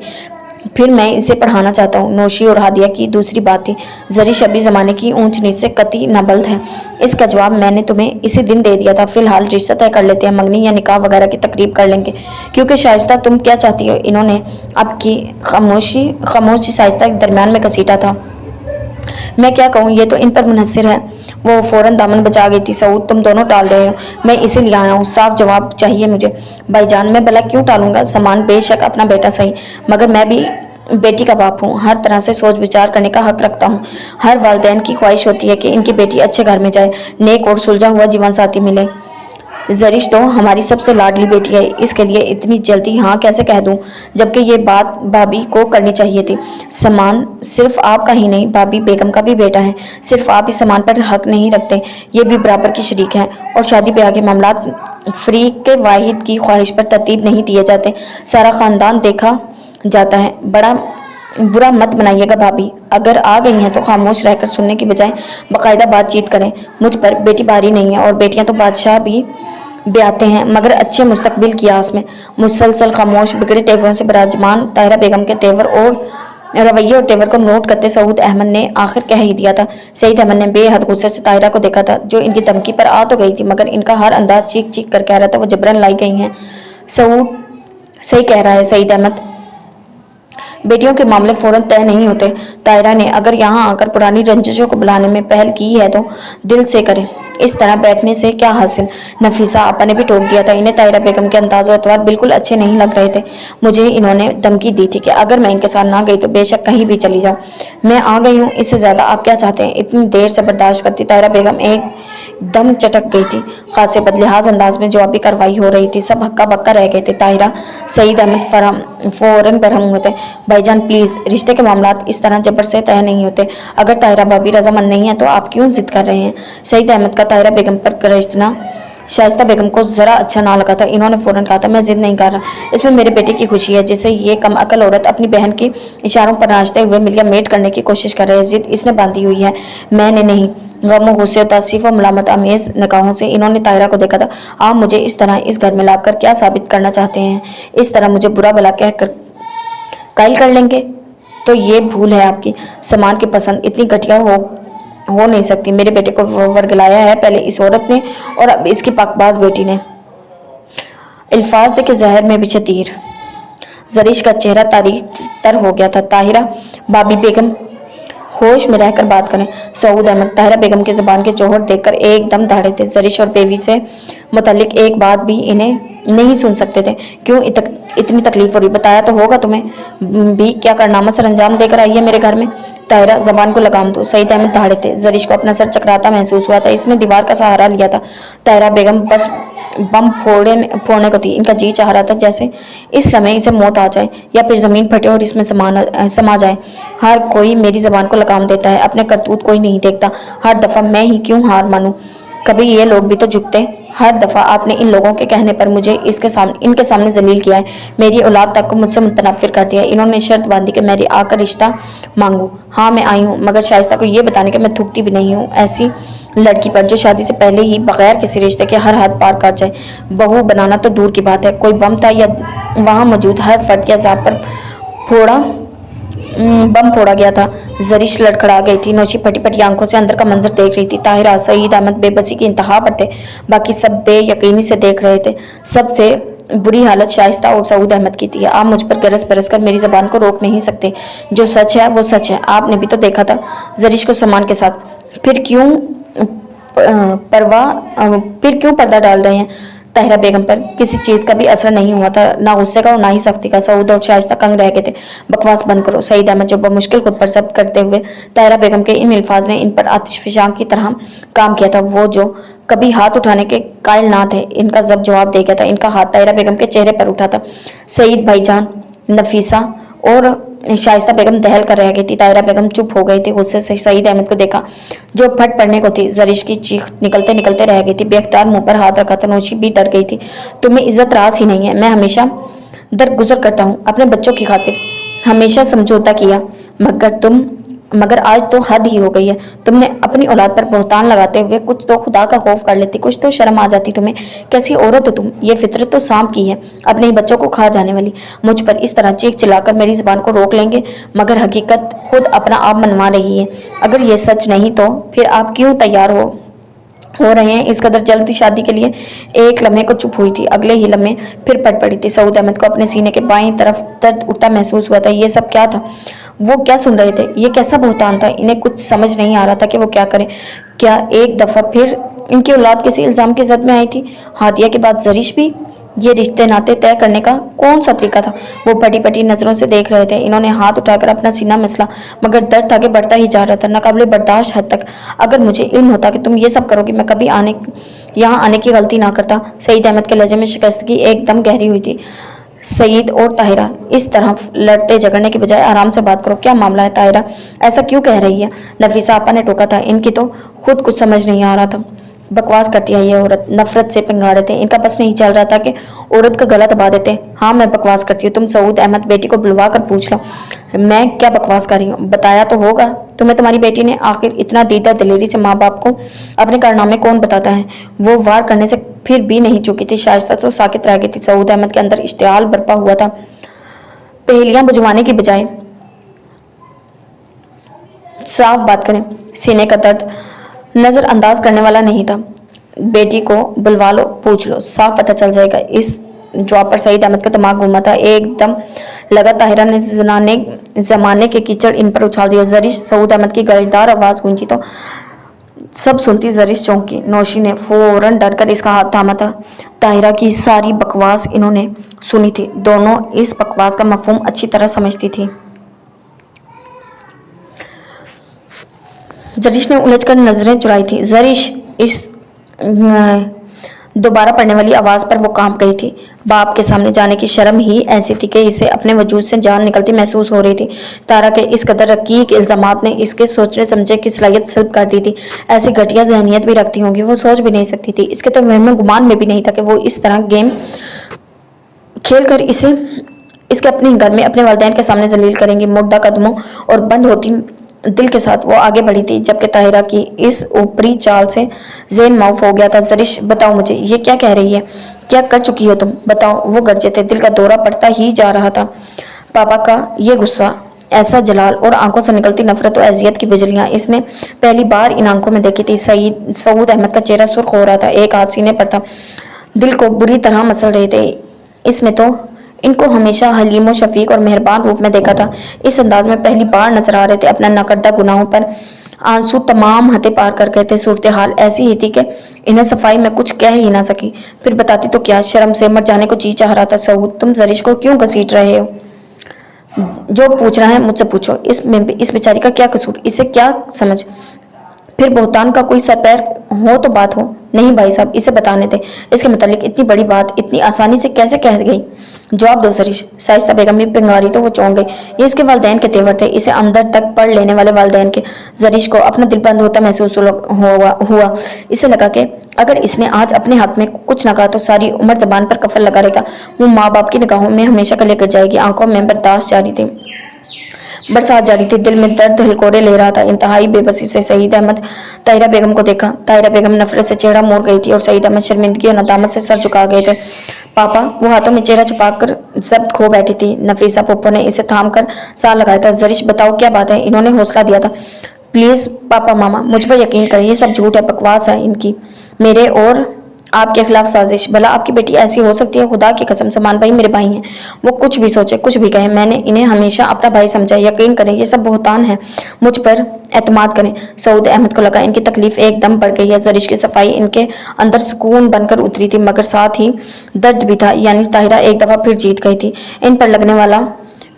फिर मैं इसे पढ़ाना चाहता हूँ। नौशी और हादिया की दूसरी बात थी। जरिश अभी जमाने की ऊंच नीच से कतई नाबल्द है। इसका जवाब मैंने तुम्हें इसी दिन दे दिया था। फिलहाल रिश्ता तय कर लेते हैं, मंगनी या निकाह वगैरह की तकरीब कर लेंगे। क्योंकि शाइस्ता, तुम क्या चाहती हो? इन्होंने आपकी खामोशी शाइस्ता के दरमियान में घसीटा था। मैं क्या कहूँ, ये तो इन पर मुनहसर है। वो फौरन दामन बचा गई थी। सऊद, तुम दोनों टाल रहे हो। मैं इसीलिए आया हूँ, साफ जवाब चाहिए मुझे। भाईजान, मैं भला क्यों टालूंगा? समान बेशक अपना बेटा सही, मगर मैं भी बेटी का बाप हूँ। हर तरह से सोच विचार करने का हक रखता हूँ। हर वालिदैन की ख्वाहिश होती है कि इनकी बेटी अच्छे घर में जाए, नेक और सुलझा हुआ जीवन साथी मिले। जरिश तो हमारी सबसे लाडली बेटी है, इसके लिए इतनी जल्दी हाँ कैसे कह दूं, जबकि ये बात भाभी को करनी चाहिए थी। समान सिर्फ आपका ही नहीं, भाभी बेगम का भी बेटा है। सिर्फ आप इस समान पर हक नहीं रखते, ये भी बराबर की शरीक है। और शादी ब्याह के मामलात फरीक के वाहिद की ख्वाहिश पर तरतीब नहीं दिए जाते, सारा खानदान देखा जाता है। बड़ा बुरा मत बनाइएगा भाभी, अगर आ गई हैं तो खामोश रहकर सुनने की बजाय बाकायदा बातचीत करें। मुझ पर बेटी बारी नहीं है, और बेटियां तो बादशाह भी ब्याहते हैं, मगर अच्छे मुस्तकबिल की आस में। मुसलसल खामोश बिगड़े तेवरों से विराजमान ताहिरा बेगम के तेवर और रवैये और तेवर को नोट करते सऊद अहमद ने आखिर कह ही दिया था। सईद अहमद ने बेहद गुस्से से ताहिरा को देखा था, जो इनकी धमकी पर आ तो गई थी, मगर इनका हर अंदाज चीख चीख कर कह रहा था वो जबरन लाई गई हैं। सऊद सही कह रहा है सईद अहमद, बेटियों के मामले फौरन तय नहीं होते। ताहिरा ने अगर यहाँ आकर पुरानी रंजिशों को बुलाने में पहल की है तो दिल से करे। इस तरह बैठने से क्या हासिल। नफीसा आपा ने भी टोक दिया था। इन्हें ताहिरा बेगम के अंदाज और एतवार बिल्कुल अच्छे नहीं लग रहे थे। मुझे इन्होंने धमकी दी थी कि अगर मैं इनके साथ ना गई तो बेशक कहीं भी चली जाऊं। मैं आ गई हूँ, इससे ज्यादा आप क्या चाहते हैं। इतनी देर से बर्दाश्त करती ताहिरा बेगम एक दम चटक गई थी। खासे बदलिहाज अंदाज में जवाबी कार्रवाई हो रही थी। सब हक्का बक्का रह गए थे। ताहिरा सईद अहमद फौरन बरहम हुए थे। भाईजान प्लीज, रिश्ते के मामलात इस तरह जबर से तय नहीं होते। अगर ताहिरा भाभी रजामंद नहीं है तो आप क्यों जिद कर रहे हैं। सईद अहमद का ताहिरा बेगम पर गरजना शाइस्ता बेगम को जरा अच्छा ना लगा था। इन्होंने फौरन कहा था, मैं जिद नहीं कर रहा, इसमें मेरे बेटे की खुशी है जिसे ये कम अकल औरत अपनी बहन के इशारों पर नाचते हुए मिलिया मेट करने की कोशिश कर रहे हैं। जिद इसने बांधी हुई है, मैंने नहीं। गम गुस्से तासीफ और मलामत अमेज निगाहों से इन्होंने ताहिरा को देखा था। आप मुझे इस तरह इस घर में लाकर क्या साबित करना चाहते हैं। इस तरह मुझे बुरा भला कहकर कायल कर लेंगे तो ये भूल है आपकी। सामान की पसंद इतनी घटिया हो नहीं सकती। मेरे बेटे को वर्गलाया है पहले इस औरत ने और अब इसकी पाकबाज बेटी ने। अल्फाज दे के जहर में बिछे तीर। जरीश का चेहरा तारीख तर हो गया था। ताहिरा भाभी बेगम, होश में रहकर बात करें। सऊद अहमद ताहिरा बेगम की जुबान के जोहर देखकर एकदम दहाड़े थे। जरीश और बेबी से मुतालिक एक बात भी इन्हें नहीं सुन सकते थे। क्यों इतनी तकलीफ हो रही, बताया तो होगा तुम्हें भी। क्या कारनामा सर अंजाम देकर आई है मेरे घर में। ताहिरा जबान को लगाम दो। सईद अहमद दहाड़े थे। जरीश को अपना सर चकराता महसूस हुआ था। इसने दीवार का सहारा लिया था। ताहिरा बेगम बस बम फोड़ने को थी। इनका जी चाह रहा था जैसे इस लम्हे इसे मौत आ जाए या फिर जमीन फटे और इसमें समा जाए। हर कोई मेरी जबान को लगाम देता है, अपने करतूत कोई नहीं देखता। हर दफा मैं ही क्यों हार मानूं। कभी ये लोग भी तो झुकते। हर दफा आपने इन लोगों के कहने पर मुझे इनके सामने जलील किया है। मेरी औलाद तक को मुझसे मुतनफिर कर दिया। इन्होंने शर्त बांधी कि मेरी आकर रिश्ता मांगू। हाँ मैं आई हूँ, मगर शाइस्ता को ये बताने के मैं थूकती भी नहीं हूँ ऐसी लड़की पर जो शादी से पहले ही बगैर किसी रिश्ते के हर हद पार कर जाए। बहू बनाना तो दूर की बात है, कोई बम था या वहाँ मौजूद हर फर्द के अज़ाब पर बम फोड़ा गया था। जरीश लड़खड़ा गई थी। नौशी फटी फटी आंखों से अंदर का मंजर देख रही थी। ताहिरा सईद अहमद बेबसी की इंतहा पर थे। बाकी सब बेयकीनी से देख रहे थे। सबसे बुरी हालत शाइस्ता और सऊद अहमद की थी। आप मुझ पर गरज बरस कर मेरी जबान को रोक नहीं सकते। जो सच है वो सच है। आपने भी तो देखा था जरीश को सामान के साथ। फिर क्यों पर्दा डाल रहे हैं। ताहिरा बेगम पर किसी चीज का भी असर नहीं हुआ था, ना गुस्से का और ना ही सख्ती का। सऊद और शाइस्ता कंग रह गए थे। बकवास बंद करो। सईद अहमद जो बमुश्किल खुद पर जब्त करते हुए ताहिरा बेगम के इन अल्फाज ने इन पर आतिशफशां की तरह काम किया था। वो जो कभी हाथ उठाने के कायल ना थे, इनका जब जवाब दे गया था। इनका हाथ ताहिरा बेगम के चेहरे पर उठा था। सईद भाईजान, नफीसा और शाइस्ता बेगम दहल कर रह गई थी। ताहिरा बेगम चुप हो गई थी। गुस्से से सईद अहमद को देखा जो फट पड़ने को थी। जरीश की चीख निकलते निकलते रह गई थी। बेख्तियार मुंह पर हाथ रखा था। नौशी भी डर गई थी। तुम्हें इज्जत रास ही नहीं है। मैं हमेशा दरगुजर करता हूँ अपने बच्चों की खातिर, हमेशा समझौता किया, मगर आज तो हद ही हो गई है। तुमने अपनी औलाद पर बहतान लगाते हुए कुछ तो खुदा का खौफ कर लेती, कुछ तो शर्म आ जाती तुम्हें। कैसी औरत हो तुम। ये फितरत तो सांप की है, अपने ही बच्चों को खा जाने वाली। मुझ पर इस तरह चीख चिल्लाकर मेरी जुबान को रोक लेंगे, मगर हकीकत खुद अपना आप मनवा रही है। अगर ये सच नहीं तो फिर आप क्यों तैयार हो रहे हैं इस कदर जल्दी शादी के लिए। एक लम्हे को चुप हुई थी, अगले ही लम्हे फिर पट पड़ी थी। सऊद अहमद को अपने सीने के बाईं तरफ दर्द उठता महसूस हुआ था। ये सब क्या था। वो क्या सुन रहे थे। ये कैसा बहतान था। इन्हें कुछ समझ नहीं आ रहा था कि वो क्या करें। क्या एक दफा फिर इनकी औलाद किसी इल्जाम की जद में आई थी। हादिया के बाद जरीश भी। ये रिश्ते नाते तय करने का कौन सा तरीका था। वो फटी फटी नजरों से देख रहे थे। इन्होंने हाथ उठाकर अपना सीना मसला, मगर दर्द आगे बढ़ता ही जा रहा था, नाकाबिले बर्दाश्त हद तक। अगर मुझे इल्म होता कि तुम ये सब करोगी, मैं कभी यहाँ आने की गलती ना करता। सईद अहमद के लहजे में शिकस्तगी एकदम गहरी हुई थी। सईद और ताहिरा इस तरह लड़ते झगड़ने की बजाय आराम से बात करो। क्या मामला है ताहिरा, ऐसा क्यों कह रही है। नफीसा आपा ने टोका था। इनकी तो खुद कुछ समझ नहीं आ रहा था। बकवास करती है ये औरत। नफरत से पिंगाड़े थे। इनका बस नहीं चल रहा था कि औरत का गला दबा देते। हाँ मैं बकवास करती हूँ। तुम सऊद अहमद बेटी को बुलवा कर पूछ लो मैं क्या बकवास कर रही हूँ। बताया तो होगा तुम्हें तुम्हारी बेटी ने। आखिर इतना दीदा दिलेरी से माँ बाप को अपने कारनामे कौन बताता है। वो वार करने से फिर भी नहीं चुकी थी। शाइस्ता तो साकित रह गई थी। सऊद अहमद के अंदर इश्तियाल बरपा हुआ था। पहेलियां बुझवाने की बजाय साफ बात करें। सीने का दर्द नजरअंदाज करने वाला नहीं था। बेटी को बुलवा लो, पूछ लो, साफ पता चल जाएगा। इस जवाब पर सईद अहमद का दिमाग घूमा था। एकदम लगा ताहिरा ने जमाने के कीचड़ इन पर उछाल दिया। जरीश सऊद अहमद की गरजदार आवाज गूंजी तो सब सुनती जरिश चौंकी। नौशी ने फौरन डरकर इसका हाथ थामा था। ताहिरा की सारी बकवास इन्होंने सुनी थी। दोनों इस बकवास का मफहूम अच्छी तरह समझती थी। जरिश ने उलझकर नजरें चुराई थी। जरिश, इस दोबारा पढ़ने वाली आवाज पर वो कांप गई थी। बाप के सामने जाने की शर्म ही ऐसी थी कि इसे अपने वजूद से जान निकलती महसूस हो रही थी। तारा के इस कदर रकीक इल्जामात ने इसके सोचने समझे की सलाहियत सल्ब कर दी थी। ऐसी घटिया जहनियत भी रखती होंगी वो सोच भी नहीं सकती थी। इसके तो वहम गुमान में भी नहीं था कि वो इस तरह गेम खेल कर इसके अपने घर में अपने वालिदैन के सामने जलील करेंगी। मुर्दा कदमों और बंद होती दिल के साथ वो आगे बढ़ी थी, जबकि ताहिरा की इस ऊपरी चाल से ज़हन माऊफ हो गया था। जरिश, बताओ मुझे, ये क्या कह रही है? क्या कर चुकी हो तुम? बताओ। वो गरजे थे। दिल का दौरा पड़ता ही जा रहा था। पापा का ये गुस्सा, ऐसा जलाल और आंखों से निकलती नफरत और अजियत की बिजलियां इसने पहली बार इन आंखों में देखी थी। सऊद अहमद का चेहरा सुर्ख हो रहा था, एक हाथ सीने पर था, दिल को बुरी तरह मसल रहे थे। इसने तो इनको हमेशा हलीम, शफीक और मेहरबान रूप में देखा था। इस अंदाज में पहली बार नजर आ रहे थे। अपना नाकर्दा गुनाहों पर आंसू तमाम हदें पार कर गए थे। सूरत हाल ऐसी ही थी कि इन्हें सफाई में कुछ कह ही ना सकी। फिर बताती तो क्या, शर्म से मर जाने को जी चाह रहा था। सऊद, तुम जरिश को क्यों घसीट रहे हो? जो पूछ रहा है मुझसे पूछो। इस बेचारी का क्या कसूर? इसे क्या समझ? फिर बहुतान का कोई सर पैर हो तो बात हो। नहीं भाई साहब, इसे बताने थे। इसके मुतालिक इतनी बड़ी बात इतनी आसानी से कैसे कह गई? जवाब दो जरिश। शाइस्ता बेगम भी पिंगारी तो वो चौंक गई। ये इसके वालिदैन के तेवर थे, इसे अंदर तक पढ़ लेने वाले वालिदैन के। जरिश को अपना दिल बंद होता महसूस हुआ। इसे लगा कि अगर इसने आज अपने हाथ में कुछ न कहा तो सारी उम्र जबान पर कफल लगा रहेगा। वो माँ बाप की निगाहों में हमेशा के लिए गिर जाएगी। आंखों में बरसात जारी थी। दिल में दर्द हिलकोरे ले रहा था। इंतहाई बेबसी से सईद अहमद ताहिरा बेगम को देखा। ताहिरा बेगम नफरत से चेहरा मोड़ गई थी और सईद अहमद शर्मिंदगी और नदामत से सर झुका गए थे। पापा, वो हाथों में चेहरा छुपाकर जब्त खो बैठी थी। नफीसा पुप्पो ने इसे थाम कर साल लगाया था। जरिश, बताओ क्या बात है? इन्होंने हौसला दिया था। प्लीज पापा मामा, मुझ पर यकीन करें, ये सब झूठ है, बकवास है इनकी, मेरे और आपके खिलाफ साजिश। भला आपकी बेटी ऐसी हो सकती है? खुदा की कसम, समान भाई मेरे भाई हैं। वो कुछ भी सोचे, कुछ भी कहे, मैंने इन्हें हमेशा अपना भाई समझा। यकीन करें, ये सब बहुतान है। मुझ पर एतमाद करें। सऊद अहमद को लगा इनकी तकलीफ एकदम बढ़ गई है। जरिश की सफाई इनके अंदर सुकून बनकर उतरी थी, मगर साथ ही दर्द भी था। यानी ताहिरा एक दफा फिर जीत गई थी। इन पर लगने वाला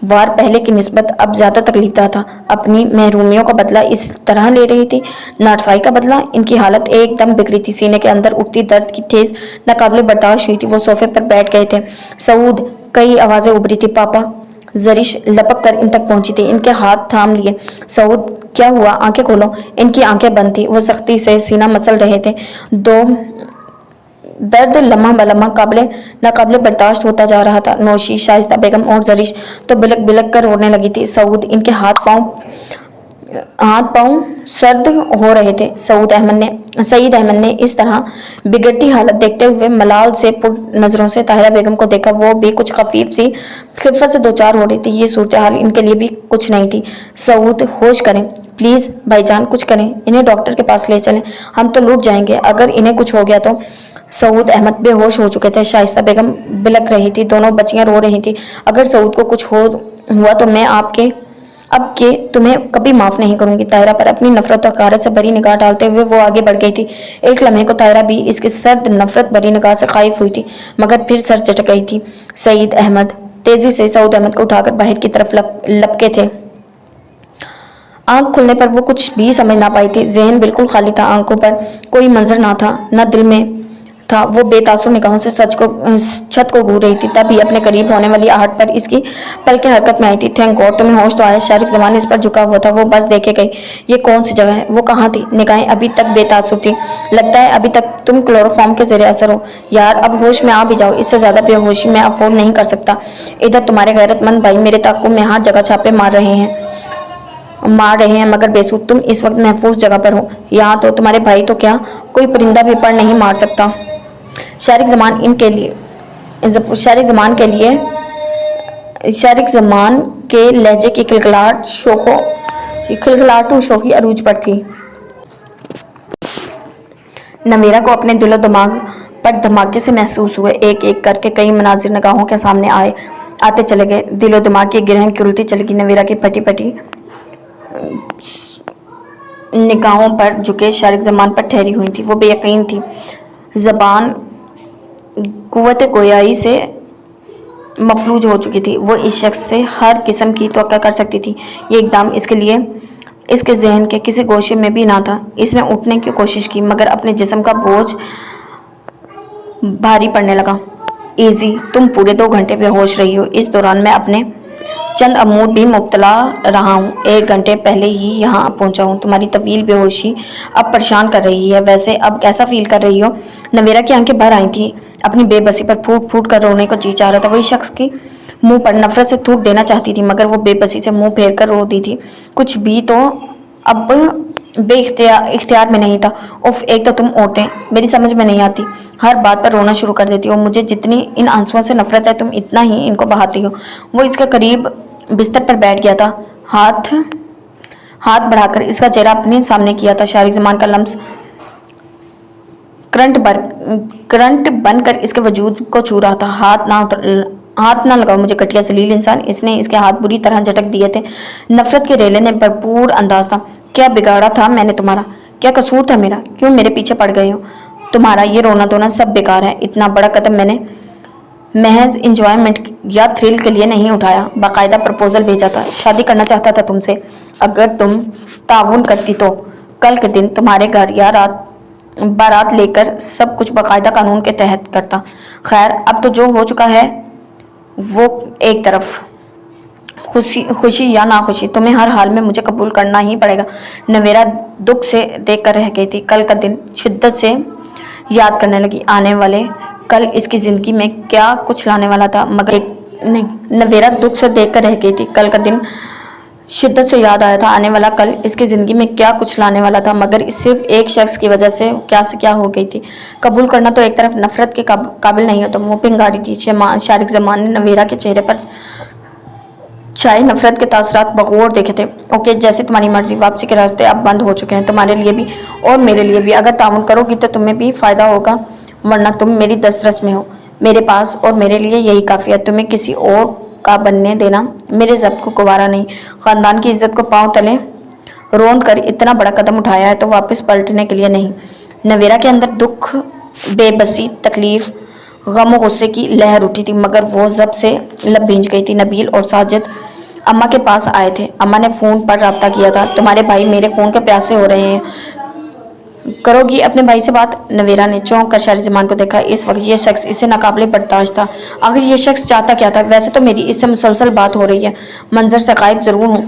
वार पहले की निस्बत अब ज्यादा तकलीफदा था। अपनी महरूमियों का बदला इस तरह ले रही थी, नाटसाई का बदला। इनकी हालत एकदम बिगड़ी थी। सीने के अंदर उठती दर्द की ठेस नाकाबिले बर्दाश्त हुई थी। वो सोफे पर बैठ गए थे। सऊद, कई आवाजें उभरी थी। पापा। जरिश लपक कर इन तक पहुंची थी, इनके हाथ थाम लिए। सऊद, क्या हुआ? आंखें खोलो। इनकी आंखें बंद थी। वो सख्ती से सीना मसल रहे थे। दर्द लम्हा बलम्हा नाकाबिले बर्दाश्त होता जा रहा था। नौशी, शाइस्ता बेगम और जरिश तो बिलक बिलक कर रोने लगी थी। सऊद, इनके हाथ पांव सर्द हो रहे थे। सईद अहमद ने इस तरह बिगड़ती हालत देखते हुए मलाल से पुर नजरों से ताहिरा बेगम को देखा। वो भी कुछ खफीफ सी खिफत से दो चार हो रही थी। ये सूरत हाल इनके लिए भी कुछ नहीं थी। सऊद, होश करें प्लीज भाईजान, कुछ करें, इन्हें डॉक्टर के पास ले चलें, हम तो लूट जाएंगे अगर इन्हें कुछ हो गया तो। सऊद अहमद बेहोश हो चुके थे। शाइस्ता बेगम बिलक रही थी। दोनों बच्चियां रो रही थी। अगर सऊद को कुछ हुआ तो मैं अब के तुम्हें कभी माफ नहीं करूंगी। ताहिरा पर अपनी नफरत और हकारत से भरी निगाह डालते हुए वो आगे बढ़ गई थी। एक लम्हे को ताहिरा भी इसके सर्द नफरत भरी निगाह से खाइफ हुई थी, मगर फिर सर चटक गई थी। सईद अहमद तेजी से सऊद अहमद को उठाकर बाहर की तरफ लपके थे। आंख खुलने पर वो कुछ भी समझ ना पाई थी। जहन बिल्कुल खाली था। आंखों पर कोई मंजर ना था, न दिल में था। वो बेतासुर निगाहों से छत को घूर रही थी। तभी अपने करीब होने वाली आहट पर इसकी पलकें हरकत में आई थी। थैंक गॉड, तुम्हें होश तो आया। शारिक जमान इस पर झुका हुआ था। वो बस देखे गई। ये कौन सी जगह है? वो कहाँ थी? निगाहें अभी तक बेतासुर थी। लगता है अभी तक तुम क्लोरोफॉर्म के जरिए असर हो। यार, अब होश में आ भी जाओ। इससे ज्यादा बेहोशी मैं अफोर्ड नहीं कर सकता। इधर तुम्हारे गैरतमंद भाई मेरे ताक़ुब में हर जगह छापे मार रहे हैं, मगर बेसूद तुम इस वक्त महफूज जगह पर हो। यहाँ तो तुम्हारे भाई तो क्या, कोई परिंदा भी पर नहीं मार सकता। शारिक जमान के लहजे की खिलखिलाहट शोखी अरूज पर थी। नवीरा को अपने दिलो दिमाग पर धमाके से महसूस हुए। एक एक करके कई मनाजिर निगाहों के सामने आते चले गए। दिलो दिमाग की गिरहन खुलती चली गई। नवीरा की फटी फटी نگاہوں پر جھکے شارق زمان پر ٹھہری ہوئی تھی۔ وہ بے یقین تھی، زبان قوت گویائی سے مفلوج ہو چکی تھی۔ وہ اس شخص سے ہر قسم کی توقع کر سکتی تھی۔ یہ اقدام اس کے لیے اس کے ذہن کے کسی گوشے میں بھی نہ تھا۔ اس نے اٹھنے کی کوشش کی مگر اپنے جسم کا بوجھ بھاری پڑنے لگا۔ ایزی، تم پورے 2 گھنٹے بے ہوش رہی ہو۔ اس دوران میں اپنے چند امور بھی مبتلا رہا ہوں۔ 1 گھنٹے پہلے ہی یہاں پہنچا ہوں۔ تمہاری طویل بے ہوشی اب پریشان کر رہی ہے۔ ویسے اب کیسا فیل کر رہی ہو؟ نویرا کی آنکھیں بھر آئی تھیں۔ اپنی بے بسی پر پھوٹ پھوٹ کر رونے کو جی چاہ رہا تھا۔ وہی شخص کی منہ پر نفرت سے تھوک دینا چاہتی تھی مگر وہ بے بسی سے منہ پھیر کر رو دی تھی۔ کچھ بھی تو اب بے اختیار میں نہیں تھا۔ اف، ایک تو تم عورتیں میری سمجھ میں نہیں آتی، ہر بات پر رونا شروع کر دیتی ہو۔ مجھے جتنی ان آنسوؤں سے نفرت ہے تم اتنا ہی ان کو بہاتی ہو۔ وہ اس کے قریب بستر پر بیٹھ گیا تھا، ہاتھ بڑھا کر اس کا چہرہ اپنے سامنے کیا تھا۔ شارق زمان کا لمس کرنٹ بن کر اس کے وجود کو چھو رہا تھا۔ ہاتھ نہ لگاؤ مجھے، گھٹیا ذلیل انسان۔ اس نے اس کے ہاتھ بری طرح جھٹک دیے تھے۔ نفرت کے ریلے نے بھرپور انداز تھا۔ کیا بگاڑا تھا میں نے تمہارا؟ کیا قصور تھا میرا؟ کیوں میرے پیچھے پڑ گئے ہو؟ تمہارا یہ رونا دھونا سب بیکار ہے۔ اتنا بڑا قدم میں نے محض انجوائمنٹ یا تھرل کے لیے نہیں اٹھایا، باقاعدہ پرپوزل بھیجا تھا۔ شادی کرنا چاہتا تھا تم سے۔ اگر تم تعاون کرتی تو کل کے دن تمہارے گھر یا بارات لے کر سب کچھ باقاعدہ قانون کے تحت کرتا۔ خیر، اب تو جو ہو چکا ہے وہ ایک طرف، خوشی یا ناخوشی تمہیں ہر حال میں مجھے قبول کرنا ہی پڑے گا۔ نویرا دکھ سے دیکھ کر رہ گئی تھی۔ کل کا دن شدت سے یاد کرنے لگی۔ آنے والے کل اس کی زندگی میں کیا کچھ لانے والا تھا مگر نویرا دکھ سے دیکھ کر رہ گئی تھی۔ کل کا دن شدت سے یاد آیا تھا۔ آنے والا کل اس کی زندگی میں کیا کچھ لانے والا تھا مگر صرف ایک شخص کی وجہ سے کیا ہو گئی تھی۔ قبول کرنا تو ایک طرف نفرت کے قابل نہیں ہوتا۔ وہ پنگاری تھی۔ شارق زمان نے نویرا کے چہرے پر چھائے نفرت کے تاثرات بغور دیکھے تھے۔ اوکے، جیسے تمہاری مرضی، واپسی کے راستے اب بند ہو چکے ہیں، تمہارے لیے بھی اور میرے لیے بھی۔ اگر تعاون کرو گی تو تمہیں بھی فائدہ ہوگا، ورنہ تم میری دسترس میں ہو میرے پاس، اور میرے لیے یہی کافی ہے۔ تمہیں کسی اور کا بننے دینا میرے ضبط کو گوارا نہیں۔ خاندان کی عزت کو پاؤں تلے روند کر اتنا بڑا قدم اٹھایا ہے تو واپس پلٹنے کے لیے نہیں۔ نویرا کے اندر دکھ، بے بسی، تکلیف، غم و غصے کی لہر اٹھی تھی مگر وہ ضبط سے لب بھیج گئی تھی۔ نبیل اور ساجد اماں کے پاس آئے تھے۔ اماں نے فون پر رابطہ کیا تھا۔ تمہارے بھائی میرے خون کے پیاسے ہو رہے ہیں، کرو گی اپنے بھائی سے بات؟ نویرا نے چونک کر شارق زمان کو دیکھا۔ اس وقت یہ شخص اسے ناقابل برداشت تھا۔ آخر یہ شخص چاہتا کیا تھا؟ ویسے تو میری اس سے مسلسل بات ہو رہی ہے، منظر سے غائب ضرور ہوں،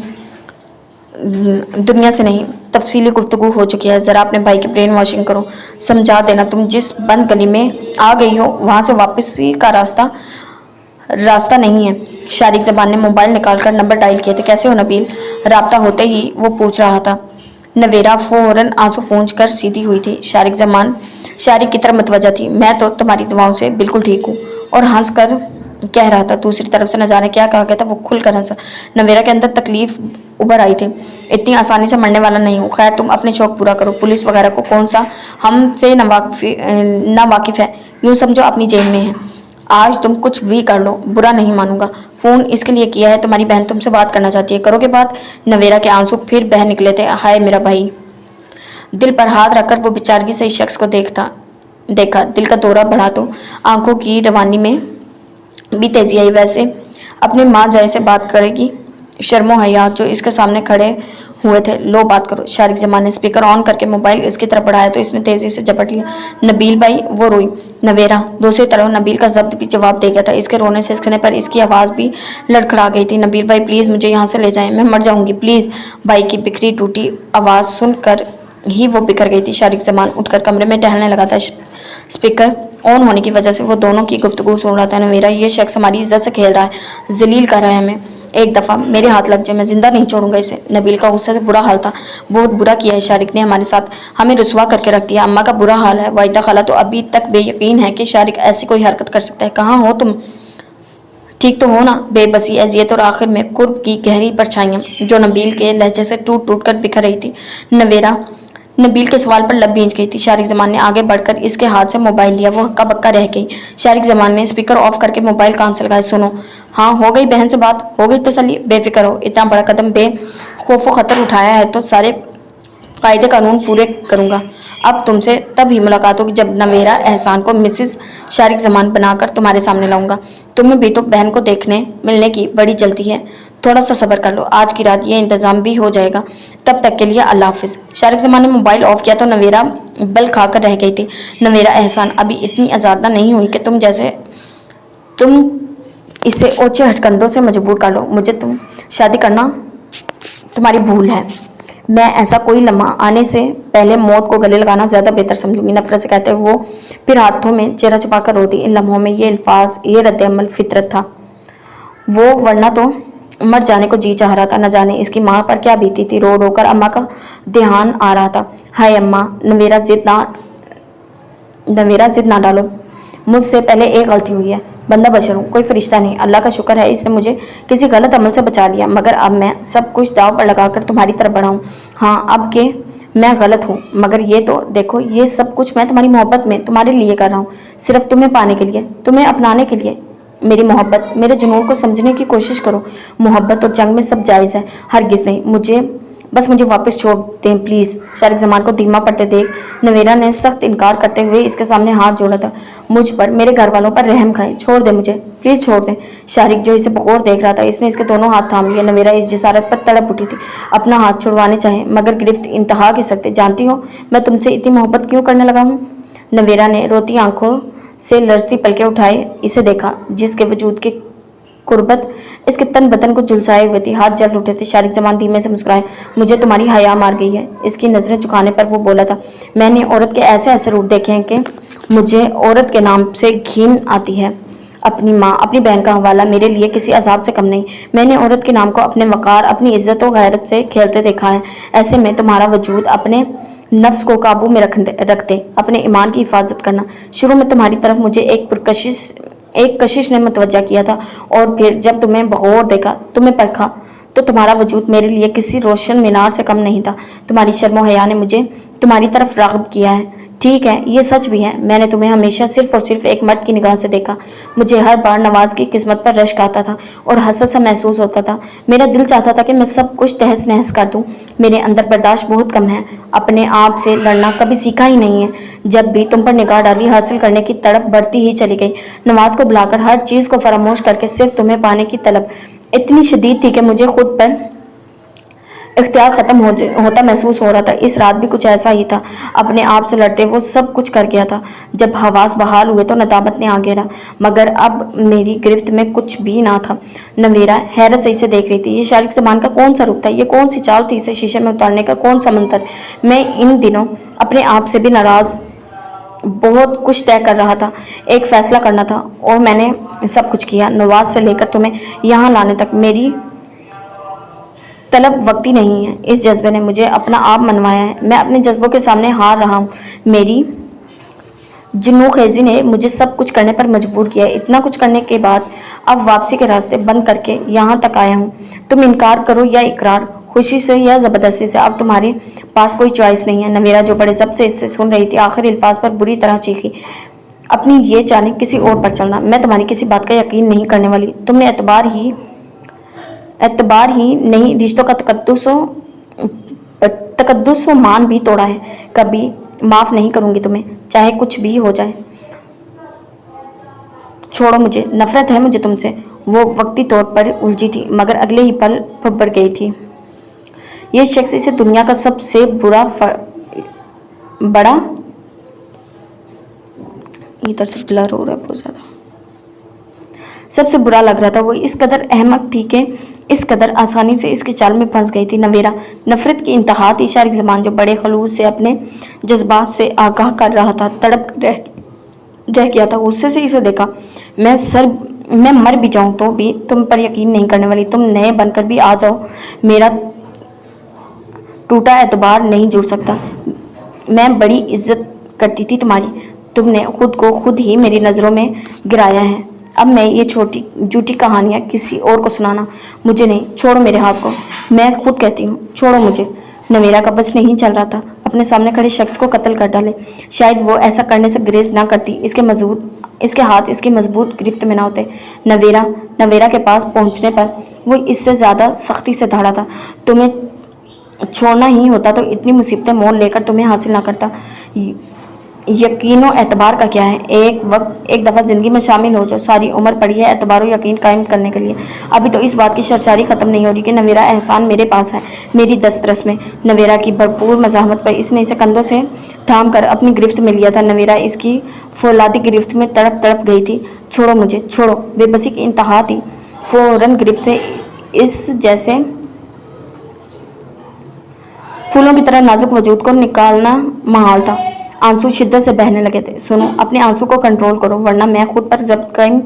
دنیا سے نہیں۔ تفصیلی گفتگو ہو چکی ہے، ذرا اپنے بھائی کی برین واشنگ کرو، سمجھا دینا تم جس بند گلی میں آ گئی ہو وہاں سے واپسی کا راستہ نہیں ہے۔ شارق زمان نے موبائل نکال کر نمبر ڈائل کیے تھے۔ کیسے ہو نبیل؟ رابطہ ہوتے ہی وہ پوچھ رہا تھا۔ نویرا فوراً آنسو پونچھ کر سیدھی ہوئی تھی۔ شارق زمان شارق کی طرف متوجہ تھی۔ میں تو تمہاری دعاؤں سے بالکل ٹھیک ہوں، اور ہنس کر کہہ رہا تھا۔ دوسری طرف سے نہ جانے کیا کہا گیا تھا، وہ کھل کر ہنسا۔ نویرا کے اندر تکلیف ابھر آئی تھی۔ اتنی آسانی سے مرنے والا نہیں ہوں۔ خیر، تم اپنے شوق پورا کرو۔ پولیس وغیرہ کو کون سا ہم سے نا واقف ہے، یوں سمجھو اپنی جیل میں ہے۔ آج تم کچھ بھی کر لو، برا نہیں مانوں گا۔ فون اس کے لیے کیا ہے، تمہاری بہن تم سے بات کرنا چاہتی ہے، کرو گے بات؟ نویرا کے آنسو پھر بہہ نکلے تھے۔ ہائے میرا بھائی! دل پر ہاتھ رکھ کر وہ بیچارگی سے اس شخص کو دیکھا۔ دل کا دورہ بڑھا تو آنکھوں کی روانی میں بھی تیزی آئی۔ ویسے اپنے ماں جائے سے بات کرے گی؟ شرم و حیا جو اس کے سامنے کھڑے ہوئے تھے۔ لو بات کرو۔ شارق زمان نے اسپیکر آن کر کے موبائل اس کی طرف بڑھایا تو اس نے تیزی سے جھپٹ لیا۔ نبیل بھائی! وہ روئی۔ نویرا دوسری طرف نبیل کا ضبط بھی جواب دے گیا تھا۔ اس کے رونے سسکنے پر اس کی آواز بھی لڑکھڑا گئی تھی۔ نبیل بھائی پلیز مجھے یہاں سے لے جائیں، میں مر جاؤں گی پلیز۔ بھائی کی بکھری ٹوٹی آواز سن کر ہی وہ بکھر گئی تھی۔ شارق زمان اٹھ کر کمرے میں ٹہلنے لگا تھا۔ اسپیکر آن ہونے کی وجہ سے وہ دونوں کی گفتگو سن رہا تھا۔ نویرا یہ شخص ہماری عزت سے کھیل رہا ہے، ذلیل کر رہا ہے ہمیں۔ ایک دفعہ میرے ہاتھ لگ جائے میں زندہ نہیں چھوڑوں گا اسے۔ نبیل کا غصے سے برا حال تھا۔ بہت برا کیا ہے شارق نے ہمارے ساتھ، ہمیں رسوا کر کے رکھ دیا۔ اماں کا برا حال ہے۔ واحدہ خالہ تو ابھی تک بے یقین ہے کہ شارق ایسی کوئی حرکت کر سکتا ہے۔ کہاں ہو تم؟ ٹھیک تو ہو نا؟ بے بسی، اذیت اور آخر میں قرب کی گہری پرچھائیاں جو نبیل کے لہجے سے ٹوٹ ٹوٹ کر بکھر رہی تھی۔ نویرا نبیل کے سوال پر لب بھیج گئی تھی۔ شارق زمان نے آگے بڑھ کر اس کے ہاتھ سے موبائل لیا۔ وہ ہکا بکا رہ گئی۔ شارق زمان نے اسپیکر آف کر کے موبائل کان سے لگایا۔ سنو، ہاں ہو گئی بہن سے بات؟ ہو گئی تسلی؟ بے فکر ہو، اتنا بڑا قدم بے خوف و خطر اٹھایا ہے تو سارے قاعدے قانون پورے کروں گا۔ اب تم سے تب ہی ملاقات ہوگی جب نویرا احسان کو مسز شارق زمان بنا کر تمہارے سامنے لاؤں گا۔ تمہیں بھی تو بہن کو دیکھنے ملنے کی بڑی جلدی ہے، تھوڑا سا صبر کر لو، آج کی رات یہ انتظام بھی ہو جائے گا، تب تک کے لیے اللہ حافظ۔ شارق زمان نے موبائل آف کیا تو نویرا بل کھا کر رہ گئی تھی۔ نویرا احسان ابھی اتنی آزادہ نہیں ہوئی کہ تم اسے اوچھے ہٹکنڈوں سے مجبور کر لو۔ مجھے تم شادی کرنا تمہاری بھول ہے۔ میں ایسا کوئی لمحہ آنے سے پہلے موت کو گلے لگانا زیادہ بہتر سمجھوں گی، نفرت سے کہتے وہ پھر ہاتھوں میں چہرہ چھپا کر روتی۔ ان لمحوں میں یہ الفاظ، یہ رد عمل فطرت تھا، وہ ورنہ تو مر جانے کو جی چاہ رہا تھا۔ نہ جانے اس کی ماں پر کیا بیتی تھی، رو رو کر اماں کا دھیان آ رہا تھا۔ ہائے اماں، نویرا ضد نہ ڈالو، مجھ سے پہلے ایک غلطی ہوئی ہے، بندہ بشر ہوں، کوئی فرشتہ نہیں، اللہ کا شکر ہے اس نے مجھے کسی غلط عمل سے بچا لیا، مگر اب میں سب کچھ داؤ پر لگا کر تمہاری طرف بڑھا ہوں۔ ہاں اب کہ میں غلط ہوں، مگر یہ تو دیکھو، یہ سب کچھ میں تمہاری محبت میں تمہارے لیے کر رہا ہوں، صرف تمہیں پانے کے لیے، تمہیں اپنانے کے لیے۔ میری محبت، میرے جنون کو سمجھنے کی کوشش کرو، محبت اور جنگ میں سب جائز ہے، ہرگز نہیں، بس مجھے واپس چھوڑ دیں پلیز۔ شارق زمان کو دھیما پڑتے دیکھ نویرا نے سخت انکار کرتے ہوئے اس کے سامنے ہاتھ جوڑا تھا۔ مجھ پر، میرے گھر والوں پر رحم کھائیں، چھوڑ دیں مجھے، پلیز چھوڑ دیں۔ شارق جو اسے بغور دیکھ رہا تھا، اس نے اس کے دونوں ہاتھ تھام لیے۔ نویرا اس جسارت پر تڑپ اٹھی تھی، اپنا ہاتھ چھڑوانے چاہے مگر گرفت انتہا کی سکتے۔ جانتی ہو میں تم سے اتنی محبت کیوں کرنے لگا ہوں؟ نویرا نے روتی آنکھوں سے لرزتی پلکیں اٹھائے اسے دیکھا، جس کے وجود کی قربت اس کے تن بدن کو جھلسائے ہوئے تھی، ہاتھ جل اٹھے تھے۔ شارق زمان دھیمے سے مسکرائے۔ مجھے تمہاری حیا مار گئی ہے۔ اس کی نظریں جھکانے پر وہ بولا تھا، میں نے عورت کے ایسے ایسے روپ دیکھے ہیں کہ مجھے عورت کے نام سے گھین آتی ہے۔ اپنی ماں، اپنی بہن کا حوالہ میرے لیے کسی عذاب سے کم نہیں۔ میں نے عورت کے نام کو اپنے وقار، اپنی عزت و غیرت سے کھیلتے دیکھا ہے۔ ایسے میں تمہارا وجود اپنے نفس کو قابو میں رکھتے، اپنے ایمان کی حفاظت کرنا۔ شروع میں تمہاری طرف مجھے ایک کشش نے متوجہ کیا تھا، اور پھر جب تمہیں بغور دیکھا، تمہیں پرکھا، تو تمہارا وجود میرے لیے کسی روشن مینار سے کم نہیں تھا۔ تمہاری شرم و حیا نے مجھے تمہاری طرف راغب کیا ہے۔ ٹھیک ہے، یہ سچ بھی ہے، میں نے تمہیں ہمیشہ صرف اور صرف ایک مرد کی نگاہ سے دیکھا۔ مجھے ہر بار نواز کی قسمت پر رشک آتا تھا اور حسد سا محسوس ہوتا تھا۔ میرا دل چاہتا تھا کہ میں سب کچھ تہس نہس کر دوں۔ میرے اندر برداشت بہت کم ہے، اپنے آپ سے لڑنا کبھی سیکھا ہی نہیں ہے۔ جب بھی تم پر نگاہ ڈالی، حاصل کرنے کی تڑپ بڑھتی ہی چلی گئی۔ نواز کو بلا کر ہر چیز کو فراموش کر کے صرف تمہیں پانے کی طلب اتنی شدید تھی کہ مجھے خود پر اختیار ختم ہوتا محسوس ہو رہا تھا۔ اس رات بھی کچھ ایسا ہی تھا، اپنے آپ سے لڑتے وہ سب کچھ کر گیا تھا۔ جب حواس بحال ہوئے تو ندامت نے آ گھیرا، مگر اب میری گرفت میں کچھ بھی نہ تھا۔ نویرا حیرت سے اسے دیکھ رہی تھی۔ یہ شارق زمان کا کون سا روپ تھا، یہ کون سی چال تھی، اسے شیشے میں اتارنے کا کون سا منتر؟ میں ان دنوں اپنے آپ سے بھی ناراض، بہت کچھ طے کر رہا تھا، ایک فیصلہ کرنا تھا، اور میں نے سب کچھ کیا۔ نواز سے لے کر تمہیں یہاں لانے تک میری طلب وقتی نہیں ہے۔ اس جذبے نے مجھے اپنا آپ منوایا ہے، میں اپنے جذبوں کے سامنے ہار رہا ہوں۔ میری جنون خیزی نے مجھے سب کچھ کرنے پر مجبور کیا ہے۔ اتنا کچھ کرنے کے بعد اب واپسی کے راستے بند کر کے یہاں تک آیا ہوں۔ تم انکار کرو یا اقرار، خوشی سے یا زبردستی سے، اب تمہارے پاس کوئی چوائس نہیں ہے۔ نویرا جو بڑے ضبط سے اس سے سن رہی تھی، آخر الفاظ پر بری طرح چیخی، اپنی یہ چالیں کسی اور پر چلنا، میں تمہاری کسی بات کا یقین نہیں کرنے والی۔ تم نے اعتبار ہی نہیں، رشتوں کا تقدس و مان بھی توڑا ہے۔ کبھی معاف نہیں کروں گی تمہیں، چاہے کچھ بھی ہو جائے۔ چھوڑو مجھے، نفرت ہے مجھے تم سے۔ وہ وقتی طور پر الجھی تھی، مگر اگلے ہی پل پھبڑ گئی تھی۔ یہ شخص اسے دنیا کا سب سے بڑا ادھر سے بلر ہو رہا ہے بہت زیادہ، سب سے برا لگ رہا تھا۔ وہ اس قدر احمق تھی کہ اس قدر آسانی سے اس کی چال میں پھنس گئی تھی۔ نویرا نفرت کی انتہا تھی۔ شارق زمان جو بڑے خلوص سے اپنے جذبات سے آگاہ کر رہا تھا، تڑپ رہ گیا تھا۔ غصے سے اسے دیکھا۔ میں مر بھی جاؤں تو بھی تم پر یقین نہیں کرنے والی، تم نئے بن کر بھی آ جاؤ، میرا ٹوٹا اعتبار نہیں جڑ سکتا۔ میں بڑی عزت کرتی تھی تمہاری، تم نے خود کو خود ہی میری نظروں میں گرایا ہے۔ اب میں یہ جھوٹی کہانیاں کسی اور کو سنانا مجھے نہیں۔ چھوڑو میرے ہاتھ کو، میں خود کہتی ہوں، چھوڑو مجھے۔ نویرا کا بس نہیں چل رہا تھا اپنے سامنے کھڑے شخص کو قتل کر ڈالے۔ شاید وہ ایسا کرنے سے گریز نہ کرتی، اس کے ہاتھ اس کی مضبوط گرفت میں نہ ہوتے۔ نویرا کے پاس پہنچنے پر وہ اس سے زیادہ سختی سے دھاڑا تھا۔ छोड़ना ही होता तो इतनी मुसीबतें मोल लेकर तुम्हें हासिल ना करता। यकीन और एतबार का क्या है? एक दफ़ा ज़िंदगी में शामिल हो जाओ, सारी उम्र पड़ी है एतबार और यकीन कायम करने के लिए। अभी तो इस बात की सरचारी ख़त्म नहीं हो रही कि नवेरा एहसान मेरे पास है, मेरी दस्तरस में। नवेरा की भरपूर मज़ाहमत पर इसने इसे कंधों से थाम कर अपनी गिरफ्त में लिया था। नवेरा इसकी फौलादी गिरफ्त में तड़प तड़प गई थी। छोड़ो मुझे, छोड़ो। बेबसी की इंतहा थी। फ़ौरन गिरफ्त से इस जैसे फूलों की तरह नाजुक वजूद को निकालना महाल था। आंसू शिद्दत से बहने लगे थे। सुनो, अपने आंसू को कंट्रोल करो, वरना मैं खुद पर जब्त कायम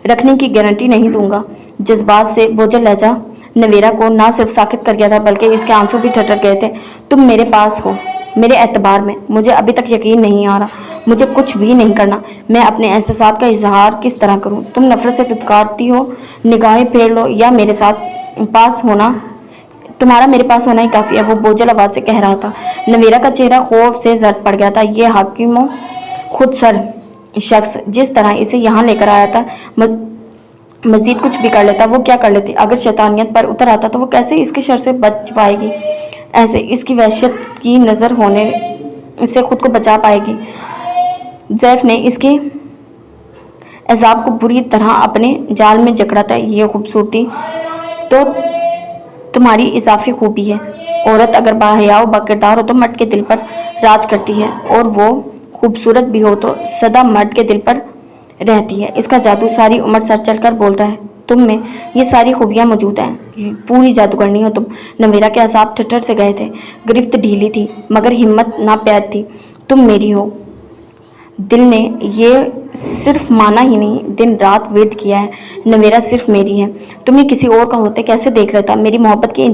रखने की गारंटी नहीं दूंगा। जज्बात से बोझल लहजा नवेरा को ना सिर्फ साकित कर गया था, बल्कि इसके आंसू भी ठटर गए थे। तुम मेरे पास हो, मेरे एतबार में। मुझे अभी तक यकीन नहीं आ रहा। मुझे कुछ भी नहीं करना। मैं अपने एहसासात का इजहार किस तरह करूं? तुम नफरत से दुत्कारती हो, निगाहें फेर लो, या मेरे साथ पास होना, तुम्हारा मेरे पास होना ही काफ़ी है, वो बोझल आवाज़ से कह रहा था। नवेरा का चेहरा खौफ से जर्द पड़ गया था। ये हाकिमों खुद सर शख्स जिस तरह इसे यहाँ लेकर आया था, मजीद कुछ भी कर लेता। वो क्या कर लेती? अगर शैतानियत पर उतर आता तो वो कैसे इसके शर से बच पाएगी? ऐसे इसकी वहशत की नज़र होने से खुद को बचा पाएगी? ज़ैफ ने इसके अज़ाब को बुरी तरह अपने जाल में जकड़ा था। ये खूबसूरती तो तुम्हारी इजाफी खूबी है। औरत अगर बाहया व बाकिरदार हो तो मर्द के दिल पर राज करती है, और वो खूबसूरत भी हो तो सदा मर्द के दिल पर रहती है। इसका जादू सारी उम्र सर चल कर बोलता है। तुम में ये सारी खूबियाँ मौजूद हैं। पूरी जादूगरनी हो तुम। नवेरा के अज़ाब ठिठर से गए थे। गिरफ्त ढीली थी, मगर हिम्मत नाप्याद थी। तुम मेरी हो। दिल ने ये सिर्फ माना ही नहीं, दिन रात वेट किया है। नवेरा सिर्फ मेरी है। तुम्हें किसी और का होते कैसे देख लेता? मेरी मोहब्बत की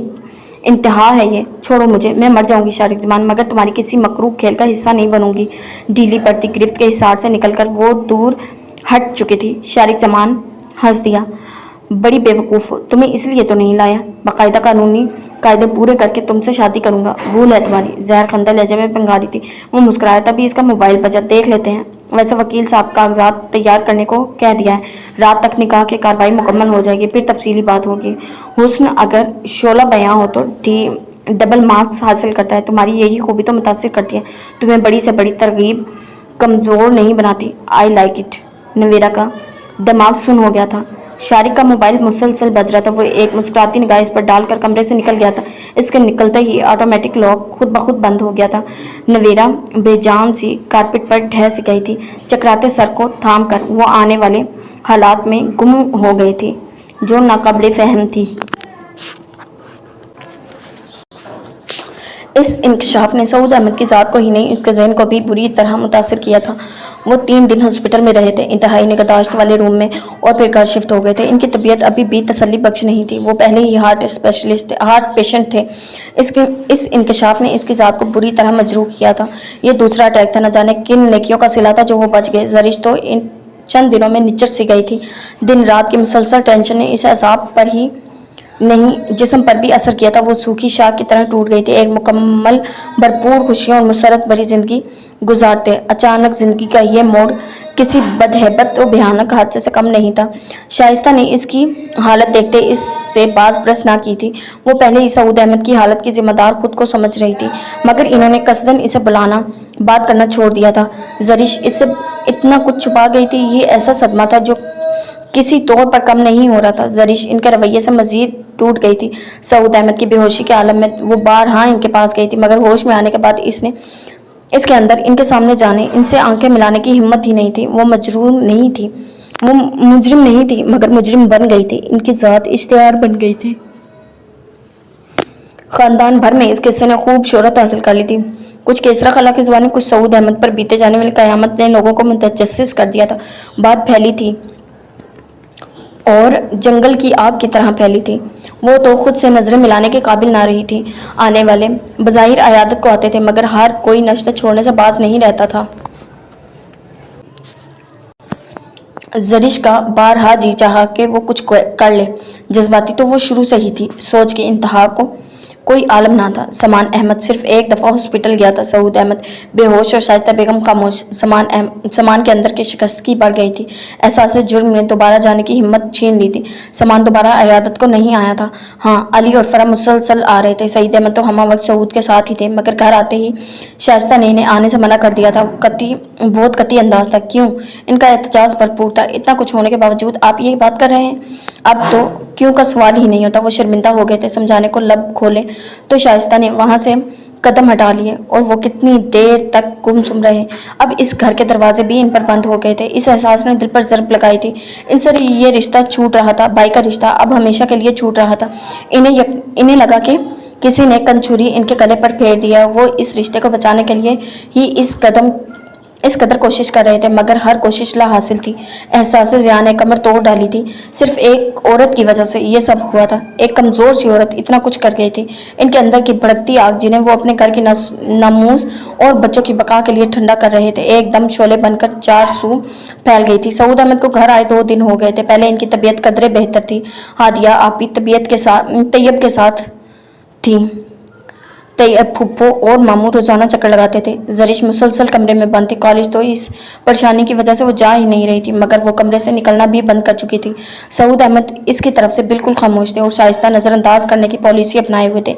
इंतहा है ये। छोड़ो मुझे, मैं मर जाऊंगी शारिक जमान, मगर तुम्हारी किसी मकरूह खेल का हिस्सा नहीं बनूंगी। ढीली पड़ती गिरफ्त के हिसार से निकलकर वो दूर हट चुकी थी। शारिक जमान हंस दिया। बड़ी बेवकूफ़ हो, तुम्हें इसलिए तो नहीं लाया। बाकायदा कानूनी कायदे पूरे करके तुमसे शादी करूंगा। भूल है तुम्हारी। जहर खंदा लहजे में पंगारी थी। वो मुस्कुराया। तभी इसका मोबाइल बजा। देख लेते हैं। वैसे वकील साहब कागजात तैयार करने को कह दिया है। रात तक निकाह की कार्रवाई मुकम्मल हो जाएगी, फिर तफसीली बात होगी। हुस्न अगर शोला बयां हो तो डबल मार्क्स हासिल करता है। तुम्हारी यही खूबी तो मुतासिर करती है, तुम्हें बड़ी से बड़ी तरगीब कमज़ोर नहीं बनाती। I like it. नवेरा का दिमाग सुन हो गया था। शारिक का मोबाइल मुसलसल बज रहा था। वो एक मुस्कुराती निगाह इस पर डालकर कमरे से निकल गया था। इसके निकलते ही ऑटोमेटिक लॉक खुद ब खुद बंद हो गया था। नवेरा बेजान सी कारपेट पर ढह सी गई थी। चकराते सर को थाम कर वो आने वाले हालात में गुम हो गई थी जो नाकाबिले फहम थी। इस इंकशाफ ने सऊद अहमद की ज़ात को ही नहीं, उसके जहन को भी बुरी तरह मुतासिर किया था। वो 3 दिन हॉस्पिटल में रहे थे, इंतहाई निगहदाश्त वाले रूम में, और फिर घर शिफ्ट हो गए थे। इनकी तबीयत अभी भी तसल्ली बख्श नहीं थी। वो पहले ही हार्ट स्पेशलिस्ट हार्ट पेशेंट थे। इस इंकशाफ ने इसकी ज़ात को बुरी तरह मजरूह किया था। ये दूसरा अटैक था। न जाने किन नेकियों का सिला था जो वो बच गए। जरिश तो इन चंद दिनों में निचर सी गई थी। दिन रात की मुसलसल टेंशन ने इस अज़ाब पर ही नहीं, जिस्म पर भी असर किया था। वो सूखी शाख की तरह टूट गई थी। एक मुकम्मल भरपूर खुशियों और मुसरत भरी जिंदगी गुजारते अचानक जिंदगी का ये मोड़ किसी बदहैबत और भयानक हादसे से कम नहीं था। शाइस्ता ने इसकी हालत देखते इससे बाज प्रस ना की थी। वो पहले ही सऊद अहमद की हालत की जिम्मेदार खुद को समझ रही थी, मगर इन्होंने कसदन इसे बुलाना बात करना छोड़ दिया था। जरिश इससे इतना कुछ छुपा गई थी। ये ऐसा सदमा था जो किसी तौर पर कम नहीं हो रहा था। जरिश इनके रवैये से मजीद टूट गई थी। सऊद अहमद की बेहोशी के आलम में वो बारहा इनके पास गई थी, मगर होश में आने के बाद इसने इसके अंदर इनके सामने जाने, इनसे आंखें मिलाने की हिम्मत ही नहीं थी। वो मजरूम नहीं थी, वो मुजरिम नहीं थी, मगर मुजरिम बन गई थी। इनकी ज़ात इश्तिहार बन गई थी। ख़ानदान भर में इस किस्से ने खूब शोहरत हासिल कर ली थी। कुछ केसरा खला की ज़ुबानी, कुछ सऊद अहमद पर बीते जाने वाली क़यामत ने लोगों को मुतजस्सिस कर दिया था। बात फैली थी और जंगल की आग की तरह फैली थी। वो तो खुद से नजरें मिलाने के काबिल ना रही थी। आने वाले बज़ाहिर अयादत को आते थे, मगर हर कोई नश्त छोड़ने से बाज नहीं रहता था। जरिश का बारहा जी चाहा कि वो कुछ कर ले। जज्बाती तो वो शुरू से ही थी। सोच की इंतहा को कोई आलम ना था। समान अहमद सिर्फ एक दफ़ा हॉस्पिटल गया था। सऊद अहमद बेहोश और शाइस्ता बेगम खामोश। समान के अंदर की शिकस्तगी बढ़ गई थी। एहसास जुर्म ने दोबारा जाने की हिम्मत छीन ली थी। समान दोबारा अयादत को नहीं आया था। हाँ, अली और फरा मुसलसल आ रहे थे। सईद अहमद तो हमा वक्त सऊद के साथ ही थे, मगर घर आते ही शाइस्ता ने इन्हें आने से मना कर दिया था। बहुत कती अंदाज था। क्यों? इनका एहतजाज भरपूर था। इतना कुछ होने के बावजूद आप ये बात कर रहे हैं? अब तो क्यों का सवाल ही नहीं होता। वो शर्मिंदा हो गए थे। समझाने को लब खोले तो शाइस्ता ने वहां से कदम हटा लिए और वो कितनी देर तक गुमसुम रहे। अब इस घर के दरवाजे भी इन पर बंद हो गए थे। इस एहसास ने दिल पर ज़रब लगाई थी। इनसे ये रिश्ता छूट रहा था। भाई का रिश्ता अब हमेशा के लिए छूट रहा था। इन्हें लगा कि किसी ने कंछुरी इनके गले पर फेर दिया। वो इस रिश्ते को बचाने के लिए ही इस कदर कोशिश कर रहे थे, मगर हर कोशिश ला हासिल थी। एहसास ज़िया ने कमर तोड़ डाली थी। सिर्फ एक औरत की वजह से ये सब हुआ था। एक कमज़ोर सी औरत इतना कुछ कर गई थी। इनके अंदर की भड़कती आग, जिन्हें वो अपने घर की नामूस और बच्चों की बका के लिए ठंडा कर रहे थे, एकदम शोले बनकर चार सू फैल गई थी। सऊद अहमद को घर आए 2 दिन हो गए थे। पहले इनकी तबीयत कदरे बेहतर थी। हादिया आपी तैयब के साथ थी। तैयब फुप्पो और मामू रोजाना चक्कर लगाते थे। जरिश मुसलसल कमरे में बंद थी। कॉलेज तो इस परेशानी की वजह से वो जा ही नहीं रही थी, मगर वो कमरे से निकलना भी बंद कर चुकी थी। सऊद अहमद इसकी तरफ से बिल्कुल खामोश थे और शाइस्ता नज़रअंदाज करने की पॉलिसी अपनाए हुए थे।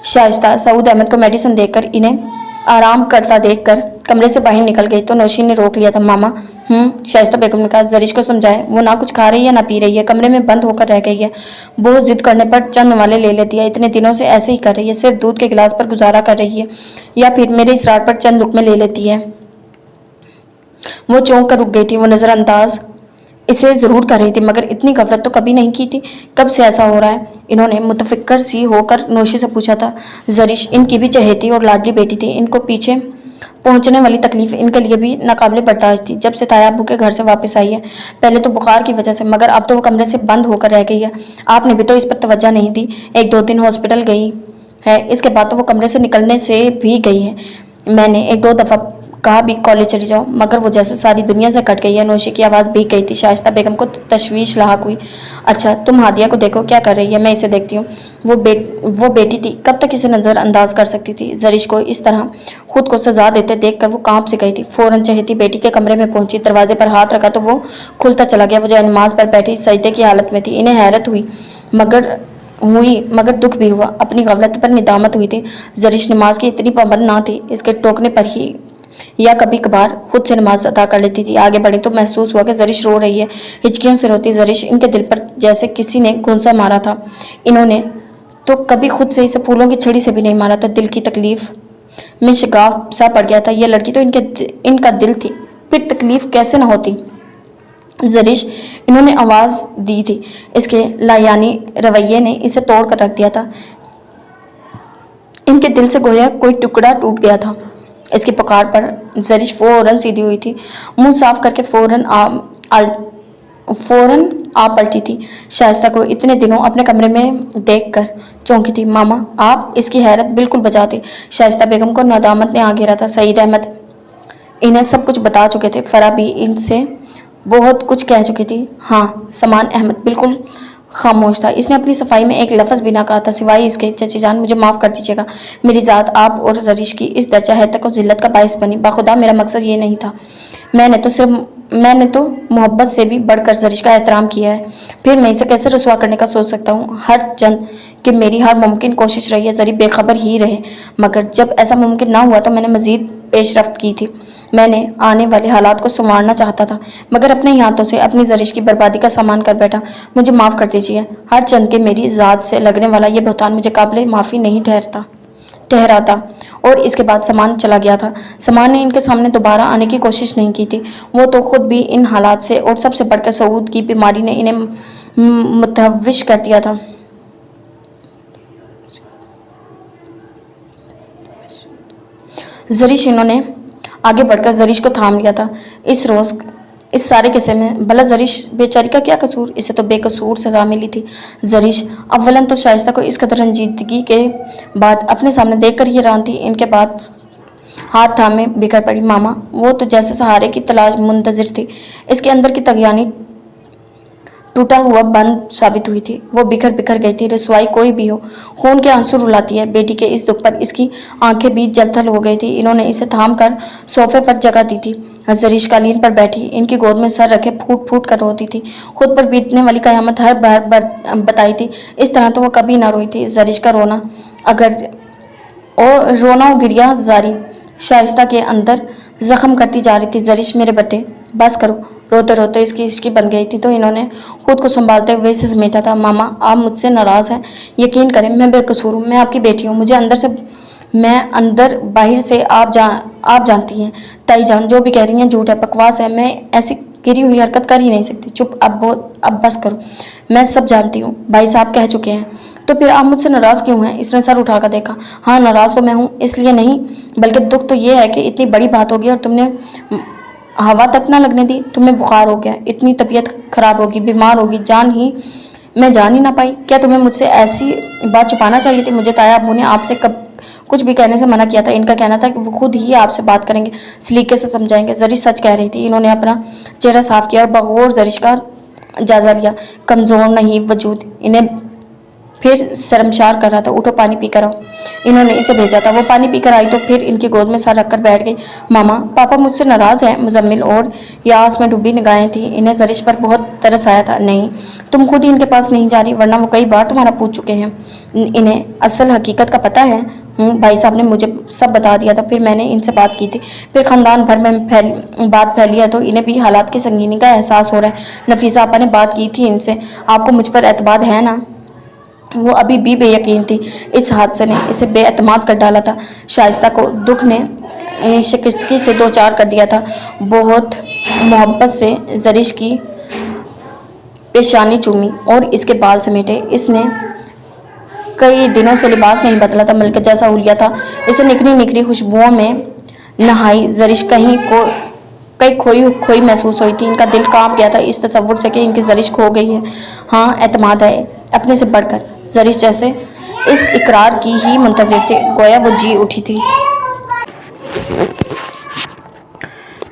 शाइस्ता सऊद अहमद को मेडिसिन देकर इन्हें आराम करता देखकर कमरे से बाहर निकल गई तो नौशीन ने रोक लिया था। मामा। शाइस्ता बेगम ने कहा। जरिश को समझाए, वो ना कुछ खा रही है ना पी रही है, कमरे में बंद होकर रह गई है। बहुत जिद करने पर चंद वाले ले लेती है। इतने दिनों से ऐसे ही कर रही है। सिर्फ दूध के गिलास पर गुजारा कर रही है, या फिर मेरे इसरार पर चंद लुकमे ले लेती है। वो चौंक कर रुक गई थी। वो नज़रअंदाज इसे ज़रूर कर रही थी, मगर इतनी गफलत तो कभी नहीं की थी। कब से ऐसा हो रहा है? इन्होंने मुतफिक्र सी होकर नौशी से पूछा था। जरिश इनकी भी चहेती और लाडली बेटी थी। इनको पीछे पहुंचने वाली तकलीफ इनके लिए भी नाकाबिले बर्दाश्त थी। जब से ताया अब्बू के घर से वापस आई है, पहले तो बुखार की वजह से, मगर अब तो वो कमरे से बंद होकर रह गई है। आपने भी तो इस पर तवज्जो नहीं दी। 1-2 दिन हॉस्पिटल गई है, इसके बाद तो वो कमरे से निकलने से भी गई है। मैंने 1-2 दफ़ा कहा भी कॉलेज चली जाओ, मगर वो जैसे सारी दुनिया से कट गई है। नौशी की आवाज़ भीग गई थी। शाइस्ता बेगम को तशवीश लाहक हुई। अच्छा, तुम हादिया को देखो क्या कर रही है, मैं इसे देखती हूँ। वो बेटी थी, कब तक इसे नज़रअंदाज कर सकती थी? जरिश को इस तरह खुद को सजा देते देखकर वो कांप से गई थी। फौरन चहेती बेटी के कमरे में पहुंची। दरवाजे पर हाथ रखा तो वो खुलता चला गया। वो जो नमाज पर बैठी सजदे की हालत में थी। इन्हें हैरत हुई, मगर दुख भी हुआ। अपनी गफलत पर निदामत हुई थी। जरिश नमाज की इतनी पाबंद ना थी। इसके टोकने पर ही या कभी कभार खुद से नमाज अदा कर लेती थी। आगे बढ़ी तो महसूस हुआ कि जरिश रो रही है। हिचकियों से रोती जरिश इनके दिल पर जैसे किसी ने घूंसा मारा था। इन्होंने तो कभी खुद से इसे फूलों की छड़ी से भी नहीं मारा था। दिल की तकलीफ में शिगाफ सा पड़ गया था। यह लड़की तो इनका दिल थी, फिर तकलीफ कैसे ना होती। जरिश, इन्होंने आवाज़ दी थी। इसके लायानी रवैये ने इसे तोड़ कर रख दिया था। इनके दिल से गोया कोई टुकड़ा टूट गया था। इसकी पुकार पर जरिश फौरन सीधी हुई थी। मुंह साफ करके फौरन आ पलटी थी। शाइस्ता को इतने दिनों अपने कमरे में देखकर चौंकी थी। मामा, आप? इसकी हैरत बिल्कुल बचा थी। शाइस्ता बेगम को नदामत ने आ घेरा था। सईद अहमद इन्हें सब कुछ बता चुके थे। फरा भी इनसे बहुत कुछ कह चुकी थी। हाँ, समान अहमद बिल्कुल खामोश था। इसने अपनी सफाई में एक लफ्ज़ भी ना कहा था, सिवाय इसके, चची जान मुझे माफ़ कर दीजिएगा, मेरी ज़ात आप और जरिश की इस दर्जा हैत को जिल्लत का बायस बनी। बाखुदा मेरा मकसद ये नहीं था। मैंने तो मोहब्बत से भी बढ़कर जरिश का एहतराम किया है। फिर मैं इसे कैसे रसवा करने का सोच सकता हूँ? हर चंद कि मेरी हर मुमकिन कोशिश रही है जरी बेखबर ही रहे, मगर जब ऐसा मुमकिन ना हुआ तो मैंने मज़ीद पेशरफ्त की थी। मैंने आने वाले हालात को संवारना चाहता था, मगर अपने ही हाथों से अपनी जरिश की बर्बादी का सामान कर बैठा। मुझे माफ़ कर दीजिए। हर चंद के मेरी ज़ात से लगने वाला ये बहतान मुझे काबिल माफ़ी नहीं ठहराता। और इसके बाद समान चला गया था। समान ने इनके सामने दोबारा आने की कोशिश नहीं की थी। वो तो खुद भी इन हालात से, और सबसे बढ़कर सऊद की बीमारी ने इन्हें मुतहविश कर दिया था। जरिश, इन्होंने आगे बढ़कर जरिश को थाम लिया था। इस सारे किस्से में भला जरिश बेचारी का क्या कसूर? इसे तो बेकसूर सजा मिली थी। जरिश अव्वलन तो शाइस्ता को इस कदर रंजीदगी के बाद अपने सामने देखकर ही हैरान थी। इनके बाद हाथ थामे बिखर पड़ी। मामा, वो तो जैसे सहारे की तलाश मुंतजिर थी। इसके अंदर की तगयानी टूटा हुआ बंद साबित हुई थी। वो बिखर बिखर गई थी। रसवाई कोई भी हो, खून के आंसू रुलाती है। बेटी के इस दुख पर इसकी आंखें भी जलथल हो गई थी। इन्होंने इसे थाम कर सोफे पर जगह दी थी। जरीश कालीन पर बैठी इनकी गोद में सर रखे फूट फूट कर रोती थी। खुद पर बीतने वाली कयामत हर बार बताई थी। इस तरह तो वो कभी ना रोई थी। जरीश का रोना रोना गिरिया जारी शाइस्ता के अंदर जख्म करती जा रही थी। जरीश मेरे बच्चे बस करो। रोते रोते इसकी इश्की बन गई थी तो इन्होंने खुद को संभालते हुए इसे समेटा था। मामा आप मुझसे नाराज़ हैं, यकीन करें मैं बेकसूर हूँ, मैं आपकी बेटी हूँ। मैं अंदर बाहर से आप जानती हैं ताई जान, जो भी कह रही हैं झूठ है, बकवास है। मैं ऐसी गिरी हुई हरकत कर ही नहीं सकती। चुप, अब बस करो, मैं सब जानती हूँ। भाई साहब कह चुके हैं। तो फिर आप मुझसे नाराज़ क्यों हैं? इसने सर उठाकर देखा। हाँ, नाराज़ तो मैं हूँ, इसलिए नहीं, बल्कि दुख तो ये है कि इतनी बड़ी बात होगी और तुमने हवा तक ना लगने दी। तुम्हें बुखार हो गया, इतनी तबीयत खराब होगी, बीमार होगी, मैं जान ही ना पाई। क्या तुम्हें मुझसे ऐसी बात छुपाना चाहिए थी? मुझे ताया अब्बू ने आपसे कब कुछ भी कहने से मना किया था। इनका कहना था कि वो खुद ही आपसे बात करेंगे, सलीके से समझाएंगे। जरीश सच कह रही थी। इन्होंने अपना चेहरा साफ किया और बगौर जरीश का जायजा लिया। कमज़ोर नहीं वजूद इन्हें फिर शर्मशार कर रहा था। उठो पानी पी कर आओ, इन्होंने इसे भेजा था। वो पानी पीकर आई तो फिर इनकी गोद में सर रखकर बैठ गई। मामा पापा मुझसे नाराज़ हैं। मुजम्मिल और यास में डूबी निगाहें थी। इन्हें जरीश पर बहुत तरस आया था। नहीं, तुम खुद ही इनके पास नहीं जा रही, वरना वो कई बार तुम्हारा पूछ चुके हैं। इन्हें असल हकीकत का पता है। भाई साहब ने मुझे सब बता दिया था, फिर मैंने इनसे बात की थी, फिर ख़ानदान भर में बात फैली है तो इन्हें भी हालात की संगीनी का एहसास हो रहा है। नफीसा आपा ने बात की थी इनसे, आपको मुझ पर एतबार है ना? वो अभी भी बेयकीन थी। इस हादसे ने इसे बेएतमाद कर डाला था। शाइस्ता को दुख ने शिकस्तगी से दो चार कर दिया था। बहुत मोहब्बत से जरीश की पेशानी चूमी और इसके बाल समेटे। इसने कई दिनों से लिबास नहीं बदला था, मलके जैसा हुलिया था। इसे निकली निकली खुशबुओं में नहाई जरीश कहीं खोई महसूस हुई थी। इनका दिल कांप गया था इस तसव्वुर से कि इनकी जरीश खो गई है। हाँ, एतमाद है अपने से बढ़कर। जरीश जैसे इस इकरार की ही मुंतजिर थे, गोया वो जी उठी थी।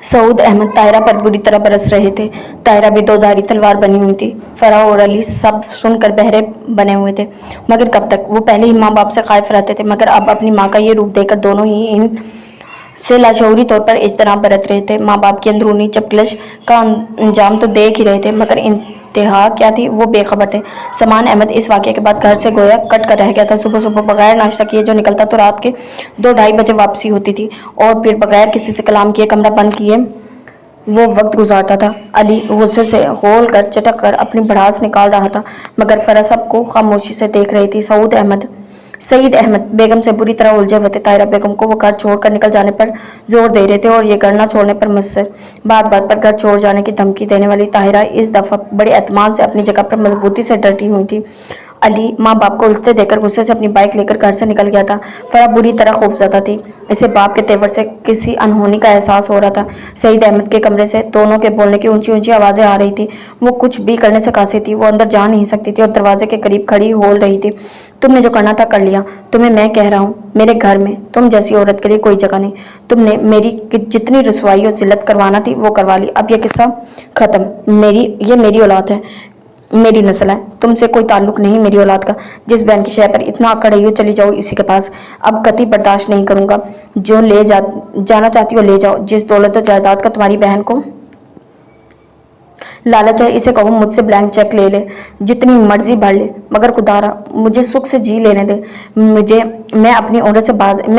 सऊद अहमद ताहिरा पर बुरी तरह बरस रहे थे। ताहिरा भी दोधारी तलवार बनी हुई थी। फराह और अली सब सुनकर बहरे बने हुए थे। मगर कब तक? वो पहले ही माँ बाप से खाइफ रहते थे, मगर अब अपनी माँ का ये रूप देखकर दोनों ही इन से लाशऊरी तौर पर इज्तनाब बरत रहे थे। माँ बाप की अंदरूनी चपकलश का अंजाम तो देख ही रहे थे, मगर इंतहा क्या थी वो बेखबर थे। समान अहमद इस वाक़े के बाद घर से गोया कट कर रह गया था। सुबह सुबह बगैर नाश्ता किए जो निकलता तो रात के 2-2:30 बजे वापसी होती थी, और फिर बगैर किसी से कलाम किए कमरा बंद किए वो वक्त गुजारता था। अली गुस्से से होल कर चटक कर अपनी भड़ास निकाल रहा था, मगर फरा सबको खामोशी से देख रही थी। सईद अहमद बेगम से बुरी तरह उलझे हुए थे। ताहिरा बेगम को वो घर छोड़कर निकल जाने पर जोर दे रहे थे और ये घर न छोड़ने पर मुझसे बात बात पर घर छोड़ जाने की धमकी देने वाली ताहिरा इस दफ़ा बड़े एतमान से अपनी जगह पर मजबूती से डटी हुई थी। अली माँ बाप को उलझते देखकर गुस्से से अपनी बाइक लेकर घर से निकल गया था। फरा बुरी तरह खौफजदा थी। इसे बाप के तेवर से किसी अनहोनी का एहसास हो रहा था। सईद अहमद के कमरे से दोनों के बोलने की ऊंची ऊंची आवाज़ें आ रही थी। वो कुछ भी करने से कासी थी। वो अंदर जा नहीं सकती थी और दरवाजे के करीब खड़ी होल रही थी। तुमने जो करना था कर लिया। तुम्हें मैं कह रहा हूँ, मेरे घर में तुम जैसी औरत के लिए कोई जगह नहीं। तुमने मेरी जितनी रसवाई और जिल्लत करवाना थी वो करवा ली। अब यह किस्सा ख़त्म। ये मेरी औलाद है, मेरी नस्ल है, तुमसे कोई ताल्लुक नहीं मेरी औलाद का। जिस बहन की शय पर इतना आकड़ रही हो चली जाओ इसी के पास। अब कतई बर्दाश्त नहीं करूँगा। जो जाना चाहती हो ले जाओ। जिस दौलत और जायदाद का तुम्हारी बहन को लालच है, इसे कहो मुझसे ब्लैंक चेक ले ले, जितनी मर्जी भर ले, मगर खुदारा मुझे सुख से जी लेने दे। मैं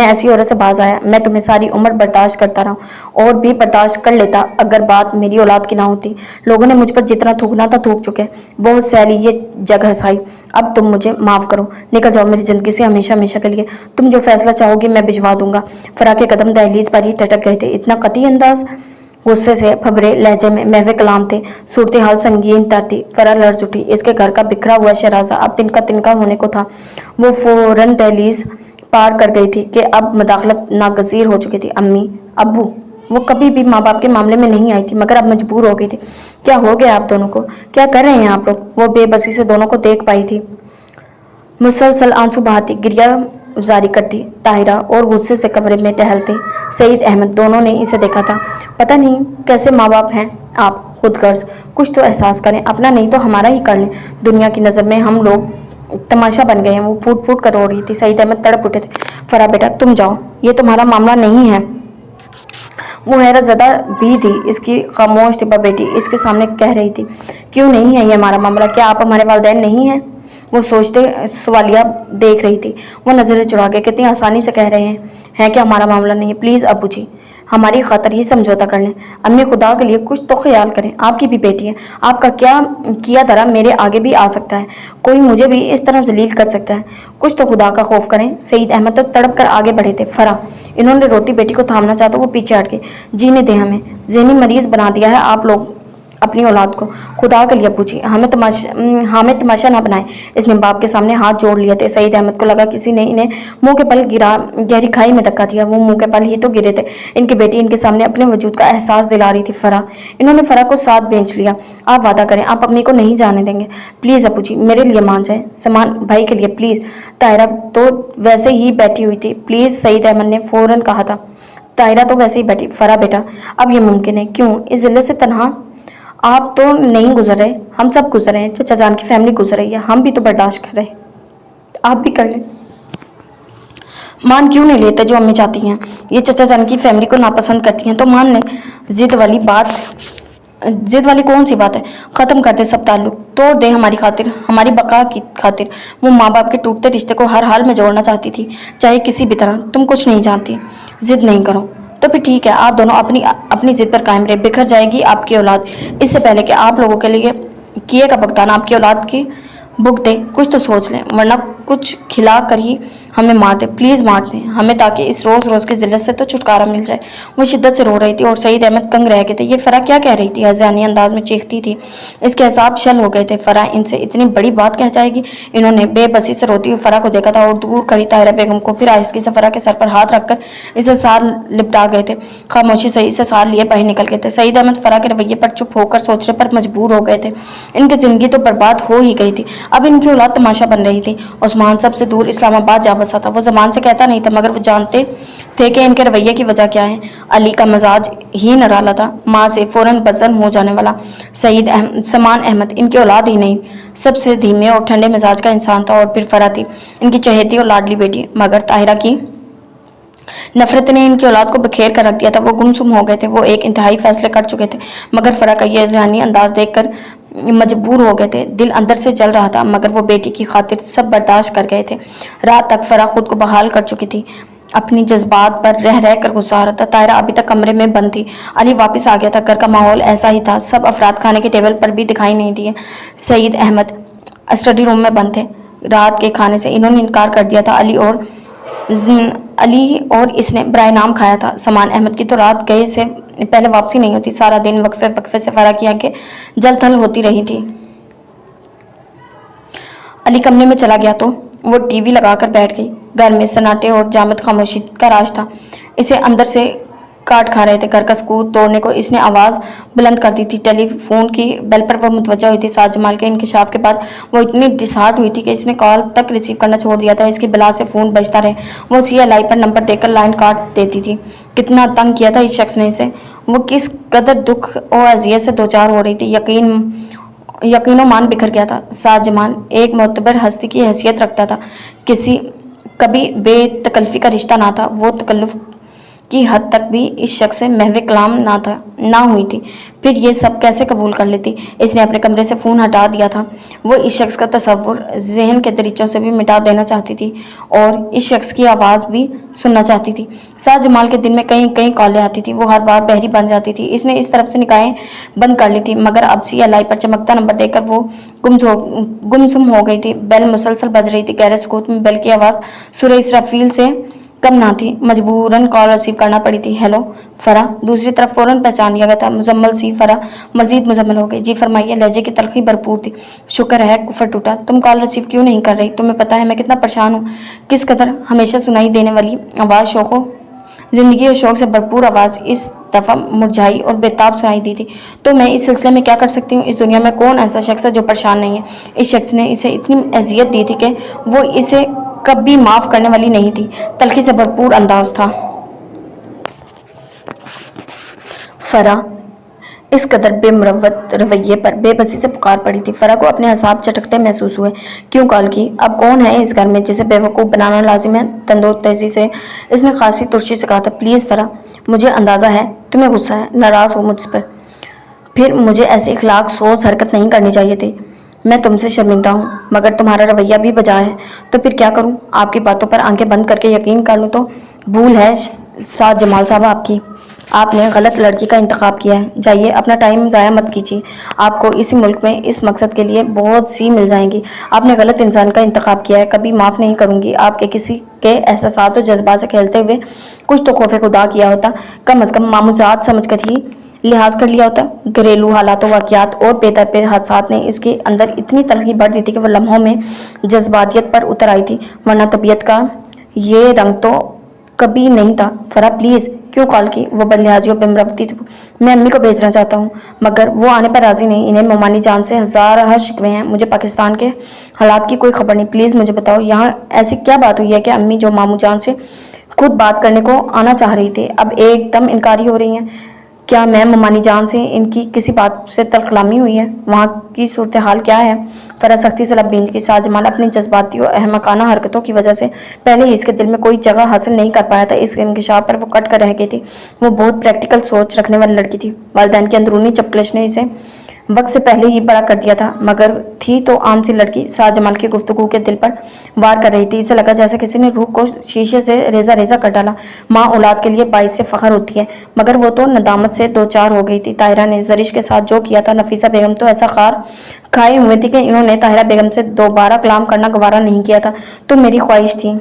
ऐसी औरत से बाज आया। मैं तुम्हें सारी उम्र बर्दाश्त करता रहा और भी बर्दाश्त कर लेता अगर बात मेरी औलाद की ना होती। लोगों ने मुझ पर जितना थूकना था थूक चुके, बहुत सैली ये जग हंसाई। अब तुम मुझे माफ़ करो, निकल जाओ मेरी ज़िंदगी से हमेशा हमेशा के लिए। तुम जो फैसला चाहोगी मैं भिजवा दूंगा। फरा के कदम दहलीज पर ही टटक गए थे। इतना कतई अंदाज, गुस्से से फबरे लहजे में महवे कलाम थे। सूरत हाल संगीन तर थी। फरा लर्ज उठी। इसके घर का बिखरा हुआ शराजा अब तिनका तिनका होने को था। वो फौरन दहलीज पार कर गई थी कि अब मदाखलत नागजीर हो चुकी थी। अम्मी, अब्बू, वो कभी भी माँ बाप के मामले में नहीं आई थी, मगर अब मजबूर हो गई थी। क्या हो गया आप दोनों को? क्या कर रहे हैं आप लोग? वो बेबसी से दोनों को देख पाई थी। मुसलसल आंसू बहाती गिरिया जारी करती ताहिरा और गुस्से से कमरे में टहलते सईद अहमद। दोनों ने इसे देखा था। पता नहीं कैसे माँ बाप हैं आप, خود غرض، کچھ تو احساس کریں، اپنا نہیں تو ہمارا ہی کر لیں۔ دنیا کی نظر میں ہم لوگ تماشا بن گئے ہیں۔ وہ پھوٹ پھوٹ کر رو رہی تھی۔ سعید احمد تڑپ اٹھے تھے۔ فرح بیٹا تم جاؤ، یہ تمہارا معاملہ نہیں ہے۔ وہ حیرت زدہ بھی تھی، اس کی خاموش طبع بیٹی اس کے سامنے کہہ رہی تھی کیوں نہیں ہے یہ ہمارا معاملہ؟ کیا آپ ہمارے والدین نہیں ہیں؟ وہ سوچتے سوالیہ دیکھ رہی تھی۔ وہ نظریں چرا کے کتنی آسانی سے کہہ رہے ہیں کہ ہمارا معاملہ نہیں ہے۔ پلیز ابو جی ہماری خاطر ہی سمجھوتا کر لیں۔ امی خدا کے لیے کچھ تو خیال کریں، آپ کی بھی بیٹی ہے، آپ کا کیا کیا دھرا میرے آگے بھی آ سکتا ہے، کوئی مجھے بھی اس طرح ذلیل کر سکتا ہے، کچھ تو خدا کا خوف کریں۔ سعید احمد تو تڑپ کر آگے بڑھے تھے۔ فرح انہوں نے روتی بیٹی کو تھامنا چاہا تو وہ پیچھے ہٹ گئی۔ جینے دیں ہمیں، ذہنی مریض بنا دیا ہے آپ لوگ اپنی اولاد کو، خدا کے لیے ابو جی ہمیں تماشا نہ بنائیں۔ اس نے باپ کے سامنے ہاتھ جوڑ لیے تھے۔ سعید احمد کو لگا کسی نے انہیں منہ کے پل گہری کھائی میں دھکا دیا۔ وہ منہ کے پل ہی تو گرے تھے، ان کی بیٹی ان کے سامنے اپنے وجود کا احساس دلا رہی تھی۔ فرح انہوں نے فرح کو ساتھ بھیج لیا۔ آپ وعدہ کریں آپ امی کو نہیں جانے دیں گے؟ پلیز ابو جی میرے لیے مان جائیں، سمان بھائی کے لیے پلیز۔ طاہرہ تو ویسے ہی بیٹھی ہوئی تھی پلیز، سعید احمد نے فوراً کہا تھا۔ طاہرہ تو ویسے ہی بیٹھی۔ فرح بیٹا اب یہ ممکن ہے؟ کیوں اس ذلت سے تنہا؟ آپ تو نہیں گزر رہے، ہم سب گزر رہے ہیں، چچا جان کی فیملی گزر رہی ہے، ہم بھی تو برداشت کر رہے ہیں، آپ بھی کر لیں۔ مان کیوں نہیں لیتے جو امی چاہتی ہیں؟ یہ چچا جان کی فیملی کو ناپسند کرتی ہیں تو مان لیں۔ ضد والی کون سی بات ہے؟ ختم کر دے سب تعلق، توڑ دے ہماری خاطر، ہماری بقا کی خاطر۔ وہ ماں باپ کے ٹوٹتے رشتے کو ہر حال میں جوڑنا چاہتی تھی، چاہے کسی بھی طرح۔ تم کچھ نہیں جانتی، ضد نہیں کرو تو پھر ٹھیک ہے، آپ دونوں اپنی ضد پر قائم رہے۔ بکھر جائے گی آپ کی اولاد، اس سے پہلے کہ آپ لوگوں کے لیے کیے کا بھگتان آپ کی اولاد کی بھگتے، کچھ تو سوچ لیں، ورنہ کچھ کھلا کر ہی ہمیں مار دیں، پلیز مار دیں ہمیں تاکہ اس روز روز کی ذلت سے تو چھٹکارا مل جائے۔ وہ شدت سے رو رہی تھی اور سعید احمد کنگ رہ گئے تھے۔ یہ فرح کیا کہہ رہی تھی؟ ہذیانی انداز میں چیختی تھی، اس کے اعصاب شل ہو گئے تھے۔ فرح ان سے اتنی بڑی بات کہہ جائے گی؟ انہوں نے بے بسی سے روتی ہوئی فرح کو دیکھا تھا اور دور کھڑی طاہرہ بیگم کو، پھر آہستگی سے فرح کے سر پر ہاتھ رکھ کر اسے ساتھ لپٹا گئے تھے۔ خاموشی سے اسے ساتھ لیے باہر نکل گئے تھے۔ سعید احمد فرح کے رویے پر چپ ہو کر سوچنے پر مجبور ہو گئے تھے۔ ان کی زندگی تو برباد ہو ہی گئی تھی، اب ان کی اولاد تماشا بن رہی تھی۔ عثمان سب سے دور اسلام آباد جا بسا تھا۔ وہ زبان سے کہتا نہیں تھا مگر وہ جانتے تھے کہ ان کے رویے کی وجہ کیا ہے۔ علی کا مزاج ہی نرالا تھا، ماں سے فوراً بدظن ہو جانے والا۔ سمان احمد ان کی اولاد ہی نہیں، سب سے دھیمے اور ٹھنڈے مزاج کا انسان تھا۔ اور پھر فرح تھی ان کی چہیتی اور لاڈلی بیٹی، مگر طاہرہ کی نفرت نے ان کی اولاد کو بکھیر کر رکھ دیا تھا۔ وہ گمسم ہو گئے تھے، وہ ایک انتہائی فیصلے کر چکے تھے، مگر فرح کا یہ ذہنی انداز دیکھ کر مجبور ہو گئے تھے۔ دل اندر سے جل رہا تھا مگر وہ بیٹی کی خاطر سب برداشت کر گئے تھے۔ رات تک فرح خود کو بحال کر چکی تھی، اپنی جذبات پر رہ رہ کر غصہ آ رہا تھا۔ طاہرہ ابھی تک کمرے میں بند تھی، علی واپس آ گیا تھا۔ گھر کا ماحول ایسا ہی تھا، سب افراد کھانے کے ٹیبل پر بھی دکھائی نہیں دیے۔ سعید احمد اسٹڈی روم میں بند تھے، رات کے کھانے سے انہوں نے انکار کر دیا تھا۔ علی اور اس نے برائے نام کھایا تھا۔ سمان احمد کی تو رات گئے سے پہلے واپسی نہیں ہوتی، سارا دن وقفے وقفے سے فرح کی آنکھیں جل تھل ہوتی رہی تھی۔ علی کمرے میں چلا گیا تو وہ ٹی وی لگا کر بیٹھ گئی۔ گھر میں سناٹے اور جامد خاموشی کا راج تھا، اسے اندر سے کاٹ کھا رہے تھے۔ گھر کا سکون توڑنے کو اس نے آواز بلند کر دی تھی۔ ٹیلی فون کی بیل پر وہ متوجہ ہوئی تھی۔ سعد جمال کے انکشاف کے بعد وہ اتنی ڈسہارٹ ہوئی تھی کہ اس نے کال تک ریسیو کرنا چھوڑ دیا تھا۔ اس کی بلا سے فون بجتا رہے، وہ CLI پر نمبر دے کر لائن کاٹ دیتی تھی۔ کتنا تنگ کیا تھا اس شخص نے اسے، وہ کس قدر دکھ اور اذیت سے دوچار ہو رہی تھی، یقین و مان بکھر گیا تھا۔ سعد جمال ایک معتبر ہستی کی حیثیت رکھتا تھا، کبھی بے تکلفی کا رشتہ نہ تھا۔ وہ تکلف کی حد تک بھی اس شخص سے محو کلام نہ ہوئی تھی، پھر یہ سب کیسے قبول کر لیتی؟ اس نے اپنے کمرے سے فون ہٹا دیا تھا۔ وہ اس شخص کا تصور ذہن کے دریچوں سے بھی مٹا دینا چاہتی تھی اور اس شخص کی آواز بھی سننا چاہتی تھی۔ سعد جمال کے دن میں کئی کالیں آتی تھی، وہ ہر بار بحری بن جاتی تھی۔ اس نے اس طرف سے نگاہیں بند کر لی تھی مگر اب CLI پر چمکتا نمبر دیکھ کر وہ گمسم ہو گئی تھی۔ بیل مسلسل بج رہی تھی، گہرے سکوت میں بیل کی آواز سورہ اسرافیل سے کم نہ تھی۔ مجبوراً کال ریسیو کرنا پڑی تھی۔ ہیلو فرح، دوسری طرف فوراً پہچان لیا گیا تھا۔ مزمل سی فرح مزید مزمل ہو گئی۔ جی فرمائیے، لہجے کی تلخی بھرپور تھی۔ شکر ہے کفر ٹوٹا، تم کال ریسیو کیوں نہیں کر رہی؟ تمہیں پتہ ہے میں کتنا پریشان ہوں، کس قدر ہمیشہ سنائی دینے والی آواز زندگی اور شوق سے بھرپور آواز اس دفعہ مرجھائی اور بےتاب سنائی دی تھی۔ تو میں اس سلسلے میں کیا کر سکتی ہوں؟ اس دنیا میں کون ایسا شخص ہے جو پریشان نہیں ہے؟ اس شخص نے اسے اتنی اذیت دی تھی کہ وہ اسے کبھی معاف کرنے والی نہیں تھی۔ تلخی سے بھرپور انداز تھا۔ فرح इस कदर बेमुरवत रवैये पर बेबसी से पुकार पड़ी थी। फरा को अपने असाब चटकते महसूस हुए। क्यों कॉल की? अब कौन है इस घर में जिसे बेवकूफ़ बनाना लाजिम है? तंदुर तेजी से इसने खासी तुर्शी से कहा था। प्लीज़ फरा, मुझे अंदाज़ा है तुम्हें गुस्सा है, नाराज़ हो मुझ पर। फिर मुझे ऐसी इखलाक सोच हरकत नहीं करनी चाहिए थी। मैं तुमसे शर्मिंदा हूँ, मगर तुम्हारा रवैया भी बजा है। तो फिर क्या करूँ? आपकी बातों पर आंखें बंद करके यकीन कर लूँ तो? भूल है साथ जमाल साहब आपकी। आपने गलत लड़की का इंतखाब किया है। जाइए, अपना टाइम ज़ाया मत कीजिए। आपको इसी मुल्क में इस मकसद के लिए बहुत सी मिल जाएंगी। आपने गलत इंसान का इंतखाब किया है, कभी माफ़ नहीं करूँगी। आपके किसी के एहसासात और जज्बात से खेलते हुए कुछ तो खौफ खुदा किया होता, कम अज़ कम मामूजात समझ कर ही लिहाज कर लिया होता। घरेलू हालातों, वाक़यात और बेतरतीब हादसात ने इसके अंदर इतनी तलखी भर दी थी कि वह लम्हों में जज्बातियत पर उतर आई थी, वरना तबीयत का ये रंग तो कभी नहीं था। फरा प्लीज़, क्यों कॉल की? वो बदलिहाजी और बेमरवती थी। मैं अम्मी को भेजना चाहता हूँ, मगर वो आने पर राज़ी नहीं। इन्हें मोमानी जान से हज़ार शिकवे हैं। मुझे पाकिस्तान के हालात की कोई खबर नहीं। प्लीज़ मुझे बताओ, यहाँ ऐसी क्या बात हुई है कि अम्मी जो मामू जान से खुद बात करने को आना चाह रही थी, अब एकदम इनकारी हो रही हैं? क्या मैं ममानी जान से इनकी किसी बात से तलखलामी हुई है? वहाँ की सूरत हाल क्या है? फरा सख्ती से लब भींच की। शाह जमाल अपनी जज्बाती और अहमकाना हरकतों की वजह से पहले ही इसके दिल में कोई जगह हासिल नहीं कर पाया था। इस इंकिशाफ पर वो कट कर रह गई थी। वो बहुत प्रैक्टिकल सोच रखने वाली लड़की थी। वालिदैन की अंदरूनी चपकलिश ने इसे वक्त से पहले ही बड़ा कर दिया था, मगर थी तो आम सी लड़की। शाह जमाल की गुफ्तगू के दिल पर वार कर रही थी। इसे लगा जैसे किसी ने रूह को शीशे से रेजा रेजा कर डाला। माँ औलाद के लिए बाइस से फ़ख्र होती है, मगर वो तो नदामत से दो चार हो गई थी। ताहिरा ने जरिश के साथ जो किया था, नफीसा बेगम तो ऐसा खार खाए हुए थी कि इन्होंने ताहिरा बेगम से दोबारा कलाम करना गवारा नहीं किया था। तो मेरी ख्वाहिश थी,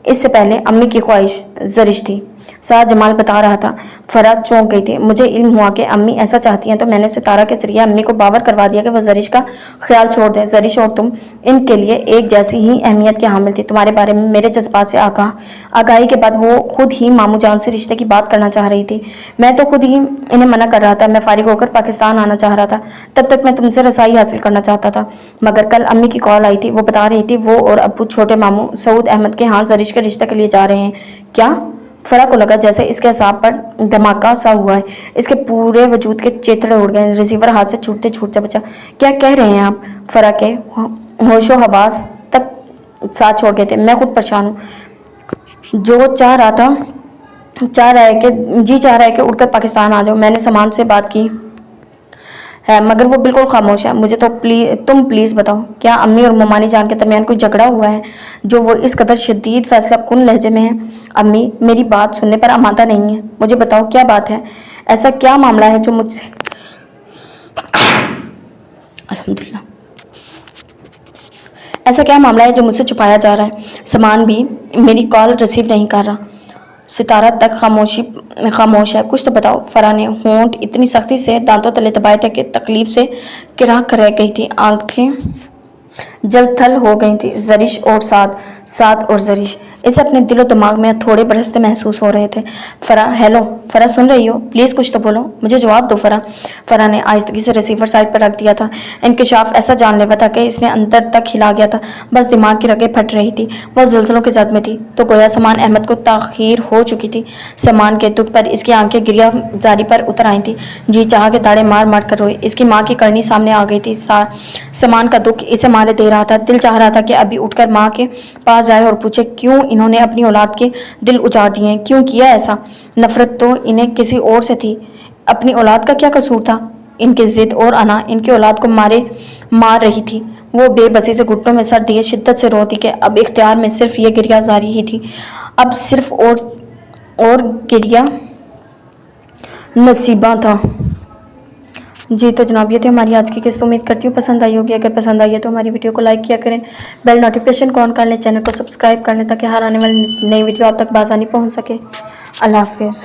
इससे पहले अम्मी की ख्वाहिश जरिश थी, शाह जमाल बता रहा था। फरा चौंक गई थी। मुझे इल्म हुआ कि अम्मी ऐसा चाहती हैं, तो मैंने सितारा के जरिए अम्मी को बावर करवा दिया कि वो जरिश का ख्याल छोड़ दें। जरिश और तुम इनके लिए एक जैसी ही अहमियत के हामिल थी। तुम्हारे बारे में मेरे जज्बात से आगाही के बाद वो खुद ही मामू जान से रिश्ते की बात करना चाह रही थी। मैं तो खुद ही इन्हें मना कर रहा था। मैं फारिग होकर पाकिस्तान आना चाह रहा था। तब तक मैं तुमसे रसाई हासिल करना चाहता था, मगर कल अम्मी की कॉल आई थी। वो बता रही थी वो और अब्बू छोटे मामू सऊद अहमद के यहाँ जरिश के रिश्ते के लिए जा रहे हैं। क्या? फरा को लगा जैसे इसके हिसाब पर धमाका सा हुआ है। इसके पूरे वजूद के चेतड़े उड़ गए। रिसीवर हाथ से छूटते छूटते बचा। क्या कह रहे हैं आप? फरा के होशो हवास तक साथ छोड़ गए थे। मैं खुद परेशान हूँ। जो चाह रहा है कि उड़कर पाकिस्तान आ जाओ। मैंने सामान से बात की है, मगर वो बिल्कुल खामोश है। मुझे तो तुम प्लीज़ बताओ, क्या अम्मी और मोमानी जान के दरमियान कोई झगड़ा हुआ है जो वो इस कदर शदीद फैसला कुन लहजे में है? अम्मी मेरी बात सुनने पर आमादा नहीं है। मुझे बताओ क्या बात है? ऐसा क्या मामला है जो मुझसे अल्हम्दुलिल्लाह ऐसा क्या मामला है जो मुझसे छुपाया जा रहा है? सामान भी मेरी कॉल रिसीव नहीं कर रहा। सितारा तक खामोश है। कुछ तो बताओ। फरा ने होंठ इतनी सख्ती से दांतों तले दबाए थे कि तकलीफ से किराह कर रह गई थी। आंखें जल थल हो गई थी। जरिश और साद और जरिश इसे अपने दिलो दिमाग में थोड़े बरसते महसूस हो रहे थे। फरा, हेलो फरा, सुन रही हो? प्लीज़ कुछ तो बोलो, मुझे जवाब दो फरा। फरा ने आहिस्तगी से रिसीवर साइड पर रख दिया था। इंकशाफ ऐसा जानलेवा था कि इसने अंदर तक हिला गया था। बस दिमाग की रगें फट रही थी। वह ज़ुल्ज़ुलों के ज़द में थी, तो गोया समान अहमद को ताख़ीर हो चुकी थी। समान के दुख पर इसकी आंखें गिरिया जारी पर उतर आई थी। जी चाह के ताड़े मार मार कर रोई। इसकी माँ की करनी सामने आ गई थी। समान का दुख इसे मारे दे रहा था। दिल चाह रहा था कि अभी उठकर माँ के पास जाए और पूछे क्यों इन्होंने अपनी औलाद के दिल उजाड़ दिए हैं, क्यों किया ऐसा? नफरत तो इन्हें किसी और से थी। अपनी औलाद का क्या कसूर था? इनकी जिद और अना इनकी औलाद को मार रही थी। वो बेबसी से घुटनों में सर दिए शिद्दत से रोती कि अब इख्तियार में सिर्फ ये गिरियाजारी ही थी। अब सिर्फ और गिरिया नसीबा था। जी तो जनाब, ये थी हमारी आज की किस्त। उम्मीद करती हूँ पसंद आई होगी। अगर पसंद आई है तो हमारी वीडियो को लाइक किया करें, बेल नोटिफिकेशन को ऑन कर लें, चैनल को सब्सक्राइब कर लें ताकि हर आने वाली नई वीडियो आप तक बआसानी पहुँच सके। अल्लाह हाफिज़।